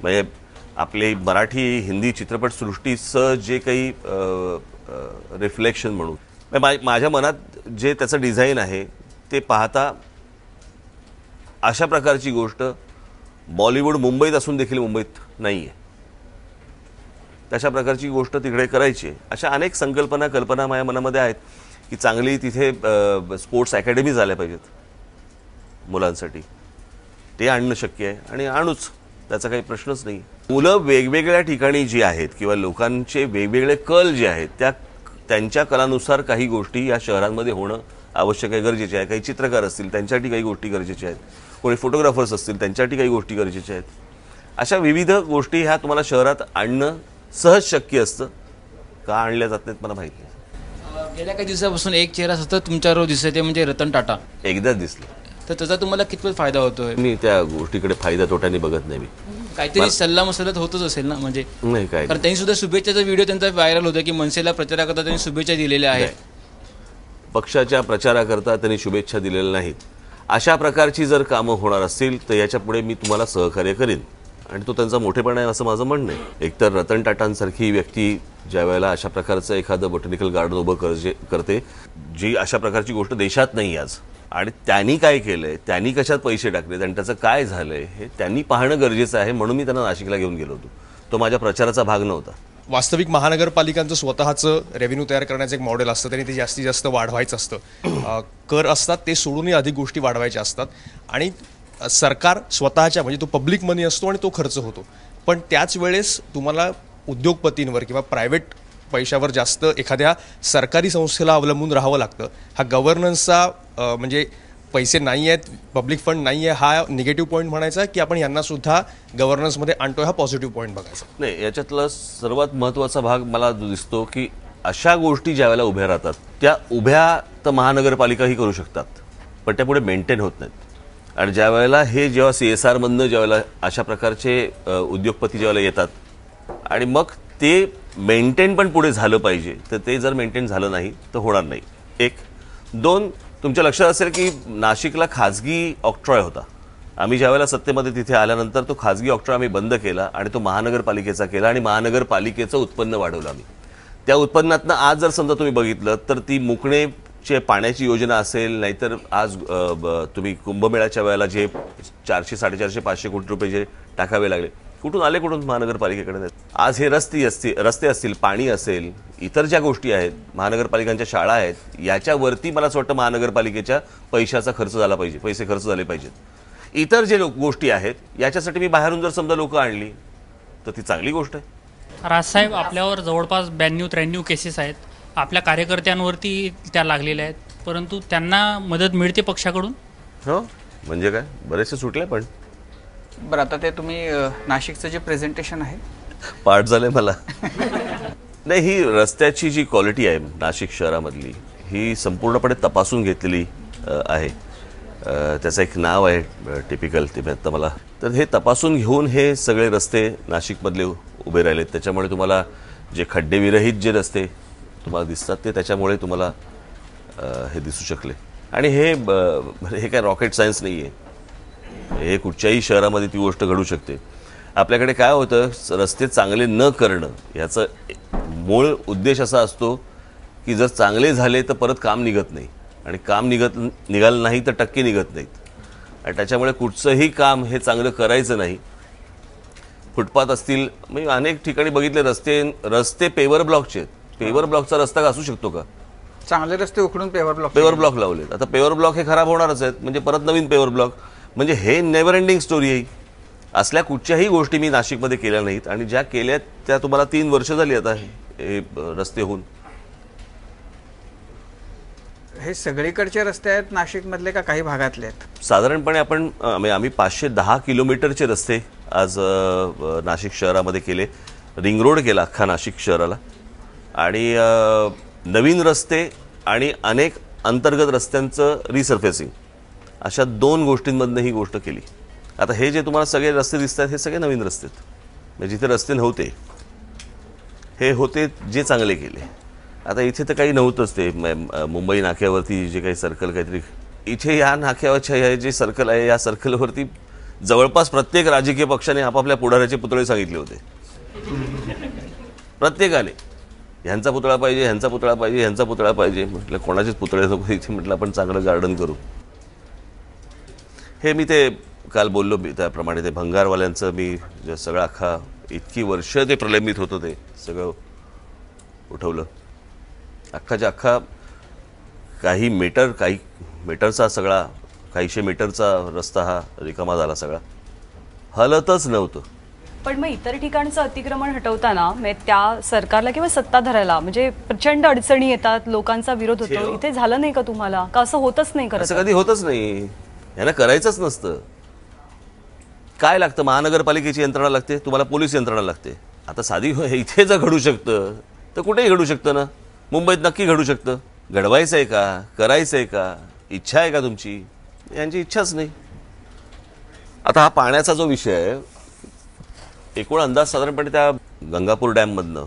म्हणजे आपले मराठी हिंदी चित्रपटसृष्टीचं जे काही रिफ्लेक्शन म्हणून माझ्या मनात जे त्याचं डिझाईन आहे ते पाहता अशा प्रकारची गोष्ट बॉलिवूड मुंबईत असून देखील मुंबईत नाही आहे. तशा प्रकारची गोष्ट तिकडे करायची आहे. अशा अनेक कल्पना माझ्या मनामध्ये आहेत की चांगली तिथे स्पोर्ट्स अकॅडमी झाल्या पाहिजेत मुलांसाठी. ते आणणं शक्य आहे आणि आणूच, त्याचा काही प्रश्नच नाही. मुलं वेगवेगळ्या ठिकाणी जी आहेत किंवा लोकांचे वेगवेगळे कल जे आहेत त्यांच्या कलानुसार काही गोष्टी या शहरांमध्ये होणं आवश्यक आहे, गरजेचे आहे. काही चित्रकार असतील त्यांच्यासाठी काही गोष्टी गरजेच्या आहेत, कोणी फोटोग्राफर्स असतील त्यांच्यासाठी काही गोष्टी गरजेच्या आहेत. अशा विविध गोष्टी ह्या तुम्हाला शहरात आणणं सहज शक्य असतं. का आणल्या जात नाहीत मला माहिती नाही.
गेल्या काही दिवसापासून एक चेहरा सतत तुमच्यावर दिसतोय, ते म्हणजे रतन टाटा.
एकदाच दिसलं
तर त्याचा तुम्हाला कितपत फायदा होतोय?
मी त्या गोष्टीकडे फायदा तोट्याने बघत नाही. मी
काहीतरी सल्ला मसलत होतच असेल ना, म्हणजे
नाही काय,
कारण त्यांनी सुद्धा शुभेच्छाचा व्हिडिओ त्यांचा व्हायरल होता की मनसेला प्रचाराकरता त्यांनी शुभेच्छा दिलेल्या आहेत.
पक्षाच्या प्रचाराकरता त्यांनी शुभेच्छा दिलेल्या नाहीत. अशा प्रकारची जर कामं होणार असतील तर याच्या पुढे मी तुम्हाला सहकार्य करीन आणि तो त्यांचा मोठेपणा आहे असं माझं म्हणणं आहे. एकतर रतन टाटांसारखी व्यक्ती ज्या वेळेला अशा प्रकारचं एखादं बॉटॅनिकल गार्डन उभं करते, जी अशा प्रकारची गोष्ट देशात नाही आज, आणि त्यांनी काय केलंय, त्यांनी कशात पैसे टाकलेत आणि त्याचं काय झालंय हे त्यांनी पाहणं गरजेचं आहे. म्हणून मी त्यांना नाशिकला घेऊन गेलो होतो. तो माझ्या प्रचाराचा भाग नव्हता.
वास्तविक महानगरपालिकांचं स्वतःचं रेव्हेन्यू तयार करण्याचं एक मॉडेल असतं, त्यांनी ते जास्तीत जास्त वाढवायचं असतं. कर असतात ते सोडूनही अधिक गोष्टी वाढवायच्या असतात आणि सरकार स्वतःच्या म्हणजे तो पब्लिक मनी असतो आणि तो खर्च होतो. पण त्याच वेळेस तुम्हाला उद्योगपतींवर किंवा प्रायव्हेट पैशावर जास्त एखाद्या सरकारी संस्थेला अवलंबून राहावं लागतं. हा गव्हर्नन्सचा म्हणजे पैसे नाही आहेत, पब्लिक फंड नाही आहे, हा निगेटिव्ह पॉईंट म्हणायचा की आपण यांना सुद्धा गव्हर्नन्समध्ये आणतोय, हा पॉझिटिव्ह पॉईंट बघायचा?
नाही, याच्यातला सर्वात महत्त्वाचा भाग मला दिसतो की अशा गोष्टी ज्या वेळेला उभ्या राहतात त्या उभ्या तर महानगरपालिकाही करू शकतात, पण त्या पुढे मेंटेन होत नाहीत. आणि ज्या वेळेला हे जेव्हा CSR मधनं ज्या वेळेला अशा प्रकारचे उद्योगपती ज्या वेळेला येतात आणि मग ते मेंटेन पण पुढे झालं पाहिजे, तर ते जर मेंटेन झालं नाही तर होणार नाही. 1. 2. तुमच्या लक्षात असेल की नाशिकला खाजगी ऑक्ट्रॉय होता. आम्ही ज्यावेळेला सत्तेमध्ये तिथे आल्यानंतर तो खाजगी ऑक्ट्रॉय आम्ही बंद केला आणि तो महानगरपालिकेचा केला आणि महानगरपालिकेचं उत्पन्न वाढवलं आम्ही. त्या उत्पन्नातनं आज जर समजा तुम्ही बघितलं तर ती मुकणेचे पाण्याची योजना असेल, नाहीतर आज तुम्ही कुंभमेळ्याच्या वेळेला जे 400, 450, 500 कोटी रुपये जे टाकावे लागले, कुठून आले? कुठून? महानगरपालिकेकडे. आज हे रस्ते असतील, पाणी असेल, इतर ज्या गोष्टी आहेत, महानगरपालिकांच्या शाळा आहेत, याच्यावरती मला असं वाटतं महानगरपालिकेच्या पैशाचा खर्च झाला पाहिजे, पैसे खर्च झाले पाहिजेत. इतर जे गोष्टी आहेत याच्यासाठी मी बाहेरून जर समजा लोक आणली तर ती चांगली गोष्ट आहे.
राजसाहेब, आपल्यावर जवळपास 92-93 केसेस आहेत. आपल्या कार्यकर्त्यांवरती त्या लागलेल्या आहेत, परंतु त्यांना मदत मिळते पक्षाकडून?
हो, म्हणजे काय, बरेचसे सुटले. पण
बरं, आता ते तुम्ही नाशिकचं जे प्रेझेंटेशन आहे
पाठ झालंय मला. नाही, ही रस्त्याची जी क्वालिटी आहे नाशिक शहरामधली ही संपूर्णपणे तपासून घेतलेली आहे. त्याचं एक नाव आहे टिपिकल, ते आता मला तर हे तपासून घेऊन हे सगळे रस्ते नाशिकमधले उभे राहिलेत. त्याच्यामुळे तुम्हाला जे खड्डेविरहित जे रस्ते तुम्हाला दिसतात ते त्याच्यामुळे तुम्हाला हे दिसू शकले. आणि हे काय रॉकेट सायन्स नाही आहे, हे कुठच्याही शहरामध्ये ती गोष्ट घडू शकते. आपल्याकडे काय होतं, रस्ते चांगले न करणं याचा मूळ उद्देश असा असतो की जर चांगले झाले तर परत काम निघत नाही, आणि काम निघालं नाही तर टक्के निघत नाहीत, आणि त्याच्यामुळे कुठचंही काम हे चांगलं करायचं नाही. फुटपाथ असतील, म्हणजे अनेक ठिकाणी बघितले रस्ते पेवर ब्लॉकचे आहेत. पेवर ब्लॉकचा रस्ता असू शकतो का?
चांगले रस्ते उखडून पेवर
ब्लॉक लावलेत. आता पेवर ब्लॉक हे खराब होणारच आहेत, म्हणजे परत नवीन पेवर ब्लॉक. म्हणजे हे नेव्हर एंडिंग स्टोरी आहे. असल्या कुठच्याही गोष्टी मी नाशिकमध्ये केल्या नाहीत, आणि ज्या केल्यात त्या तुम्हाला 3 वर्ष झाली आता हे रस्ते होऊन.
हे सगळीकडचे रस्ते आहेत नाशिकमधले का काही भागातले आहेत?
साधारणपणे आम्ही 510 किलोमीटरचे रस्ते आज नाशिक शहरामध्ये केले. रिंग रोड केला अख्खा नाशिक शहराला, आणि नवीन रस्ते आणि अनेक अंतर्गत रस्त्यांचं रिसर्फेसिंग, अशा 2 गोष्टींमधनं ही गोष्ट केली. आता हे जे तुम्हाला सगळे रस्ते दिसत आहेत हे सगळे नवीन रस्ते आहेत. म्हणजे जिथे रस्ते नव्हते हे होते जे चांगले केले. आता इथे तर काही नव्हतंच. ते मुंबई नाक्यावरती जे काही सर्कल काहीतरी, इथे या नाक्यावरच्या हे जे सर्कल आहे या सर्कलवरती जवळपास प्रत्येक राजकीय पक्षाने आपापल्या पुढाऱ्याचे पुतळे सांगितले होते. प्रत्येकाने ह्यांचा पुतळा पाहिजे, ह्यांचा पुतळा पाहिजे, ह्यांचा पुतळा पाहिजे. म्हटलं कोणाचेच पुतळे नको इथे, म्हटलं आपण चांगलं गार्डन करू. हे मी ते काल बोललो त्याप्रमाणे ते भंगारवाल्यांचं मी सगळं अख्खा इतकी वर्ष ते प्रलंबित होतं ते सगळं उठवलं. अख्खाच्या अख्खा काही मीटरचा सगळा काहीशे मीटरचा रस्ता हा रिकामा झाला, सगळा हलतच नव्हतं.
पण मग इतर ठिकाणचं अतिक्रमण हटवताना त्या सरकारला किंवा सत्ताधाऱ्याला म्हणजे प्रचंड अडचणी येतात, लोकांचा विरोध होतो. इथे झालं नाही का तुम्हाला? का असं होतच नाही?
असं कधी होतच नाही. यांना करायचंच नसतं. काय लागतं? महानगरपालिकेची यंत्रणा लागते, तुम्हाला पोलीस यंत्रणा लागते. आता साधी इथे जर घडू शकतं तर कुठेही घडू शकतं ना. मुंबईत नक्की घडू शकतं. घडवायचं आहे का? करायचं आहे का? इच्छा आहे का तुमची? यांची इच्छाच नाही. आता हा पाण्याचा जो विषय आहे, एकूण अंदाज साधारणपणे त्या गंगापूर डॅममधनं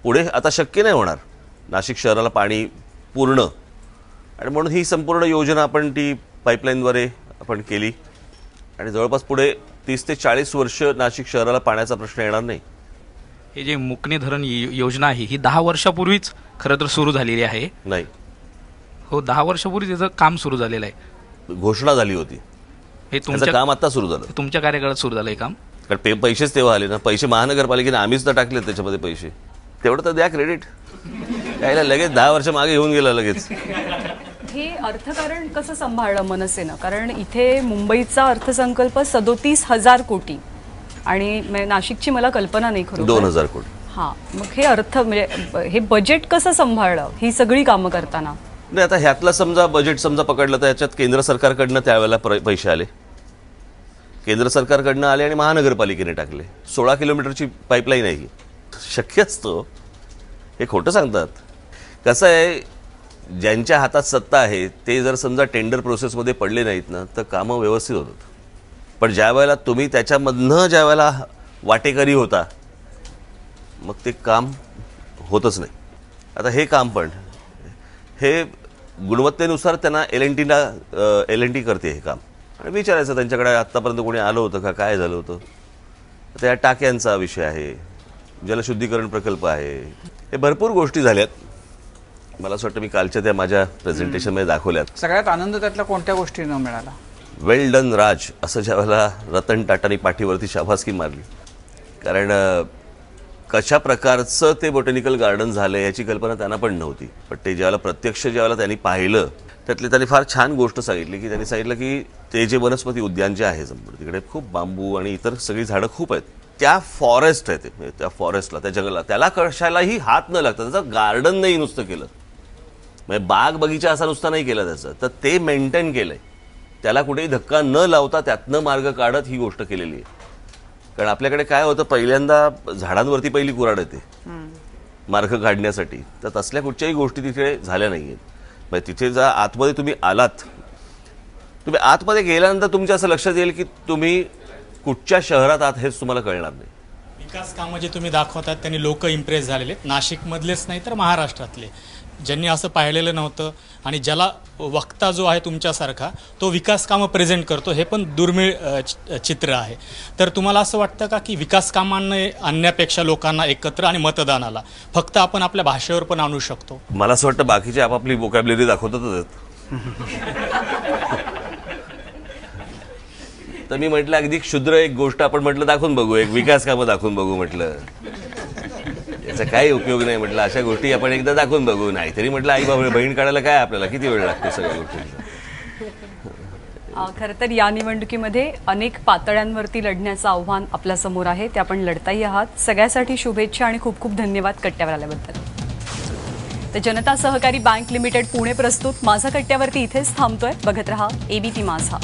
पुढे आता शक्य नाही होणार नाशिक शहराला पाणी पूर्ण, आणि म्हणून ही संपूर्ण योजना आपण ती पाईपलाईनद्वारे आपण केली, आणि जवळपास पुढे 30 ते 40 वर्ष नाशिक शहराला पाण्याचा प्रश्न येणार नाही.
हे जे मुकणे धरण योजना आहे ही 10 वर्षापूर्वीच खरं तर सुरू झालेली आहे.
नाही
हो, 10 वर्षापूर्वी त्याचं काम सुरू झालेलं आहे.
घोषणा झाली होती.
हे तुमचं
काम आता सुरू झालं.
तुमच्या कार्यकाळात सुरू झालंय काम.
कारण पैसेच तेव्हा आले ना. पैसे महानगरपालिकेने आम्हीच तर टाकले त्याच्यामध्ये पैसे. तेवढं तर द्या क्रेडिट. यायला लगेच 10 वर्ष मागे येऊन गेलं लगेच.
हे अर्थकारण कसं सांभाळलं मनसेनं? कारण इथे मुंबईचा अर्थसंकल्प 37,000 कोटी आणि नाशिकची मला कल्पना नाही खरं
2,000 कोटी.
हां, मग हे म्हणजे हे बजेट कसं सांभाळलं ही सगळी कामं करताना?
नाही, आता ह्यातला समजा बजेट पकडलं तर याच्यात केंद्र सरकारकडनं त्यावेळेला पैसे आले. केंद्र सरकारकडनं आले आणि महानगरपालिकेने टाकले. 16 किलोमीटरची पाईपलाईन आहे ही. शक्य असतं? हे खोटं सांगतात. कसं आहे, ज्यांच्या हातात सत्ता आहे ते जर समजा टेंडर प्रोसेसमध्ये पडले नाहीत ना तर कामं व्यवस्थित होतात. पण ज्या वेळेला तुम्ही त्याच्यामधनं ज्या वेळेला वाटेकरी होता मग ते काम होतच नाही. आता हे काम पण हे गुणवत्तेनुसार त्यांना LNT करते हे काम. आणि विचारायचं त्यांच्याकडे आत्तापर्यंत कोणी आलं होतं का, काय झालं होतं. त्या टाक्यांचा विषय आहे, जलशुद्धीकरण प्रकल्प आहे, हे भरपूर गोष्टी झाल्यात. मला असं वाटतं मी कालच्या त्या माझ्या प्रेझेंटेशनमध्ये दाखवल्यात.
सगळ्यात आनंद त्यातल्या कोणत्या गोष्टींना मिळाला?
वेल डन राज असं ज्या वेळेला रतन टाटांनी पाठीवरती शाबासकी मारली. कारण कशा प्रकारचं ते बॉटॅनिकल गार्डन झालं याची कल्पना त्यांना पण नव्हती. पण ते ज्यावेळेला प्रत्यक्ष ज्यावेळेला त्यांनी पाहिलं त्यातली त्यांनी फार छान गोष्ट सांगितली की त्यांनी सांगितलं की ते जे वनस्पती उद्यान जे आहे संपूर्ण तिकडे खूप बांबू आणि इतर सगळी झाडं खूप आहेत. त्या फॉरेस्ट आहे ते, त्या फॉरेस्टला, त्या जंगलाला, त्याला कशालाही हात न लागता त्याचं गार्डन नाही नुसतं केलं, म्हणजे बाग बगीचा असा नुसता नाही केला त्याचं, तर ते मेंटेन केलंय. त्याला कुठेही धक्का न लावता त्यातनं मार्ग काढत ही गोष्ट केलेली आहे. कारण आपल्याकडे काय होतं, पहिल्यांदा झाडांवरती पहिली कुऱ्हाड येते मार्ग काढण्यासाठी, तर तसल्या कुठच्याही गोष्टी तिथे झाल्या नाही आहेत. म्हणजे तिथे जर आतमध्ये तुम्ही आलात, तुम्ही आतमध्ये गेल्यानंतर तुमच्या असं लक्षात येईल की तुम्ही कुठच्या शहरात आहात हेच तुम्हाला कळणार नाही.
विकास कामं जे तुम्ही दाखवतात त्यांनी लोक इम्प्रेस झालेले आहेत, नाशिकमधलेच नाही तर महाराष्ट्रातले, ज्यांनी असं पाहिलेलं नव्हतं आणि ज्याला वक्ता जो आहे तुमच्यासारखा तो विकास कामं प्रेझेंट करतो, हे पण दुर्मिळ चित्र आहे. तर तुम्हाला असं वाटतं का की विकास कामांना आणण्यापेक्षा लोकांना एकत्र आणि मतदानाला फक्त आपण आपल्या भाषेवर पण आणू शकतो?
मला असं वाटतं बाकीचे आपापली वोकॅब्युलरी दाखवतातच. तर मी म्हटलं अगदी क्षुद्र एक गोष्ट आपण म्हटलं दाखवून बघू, एक विकास कामं दाखवून बघू म्हटलं. याचा काही उपयोग नाही म्हटलं, अशा गोष्टी आपण एकदा दाखवून बघू. नाही तरी म्हटलं आई बाबा बहीण काढायला काय आपल्याला किती वेळ लागतो सगळ्या गोष्टींचा.
खरं तर या निवडणुकीमध्ये अनेक पातळ्यांवरती लढण्याचं आव्हान आपल्यासमोर आहे, ते आपण लढताही आहात. सगळ्यासाठी शुभेच्छा आणि खूप खूप धन्यवाद कट्ट्यावर आल्याबद्दल. तर जनता सहकारी बँक लिमिटेड पुणे प्रस्तुत माझा कट्ट्यावरती इथेच थांबतोय. बघत रहा ABP माझा.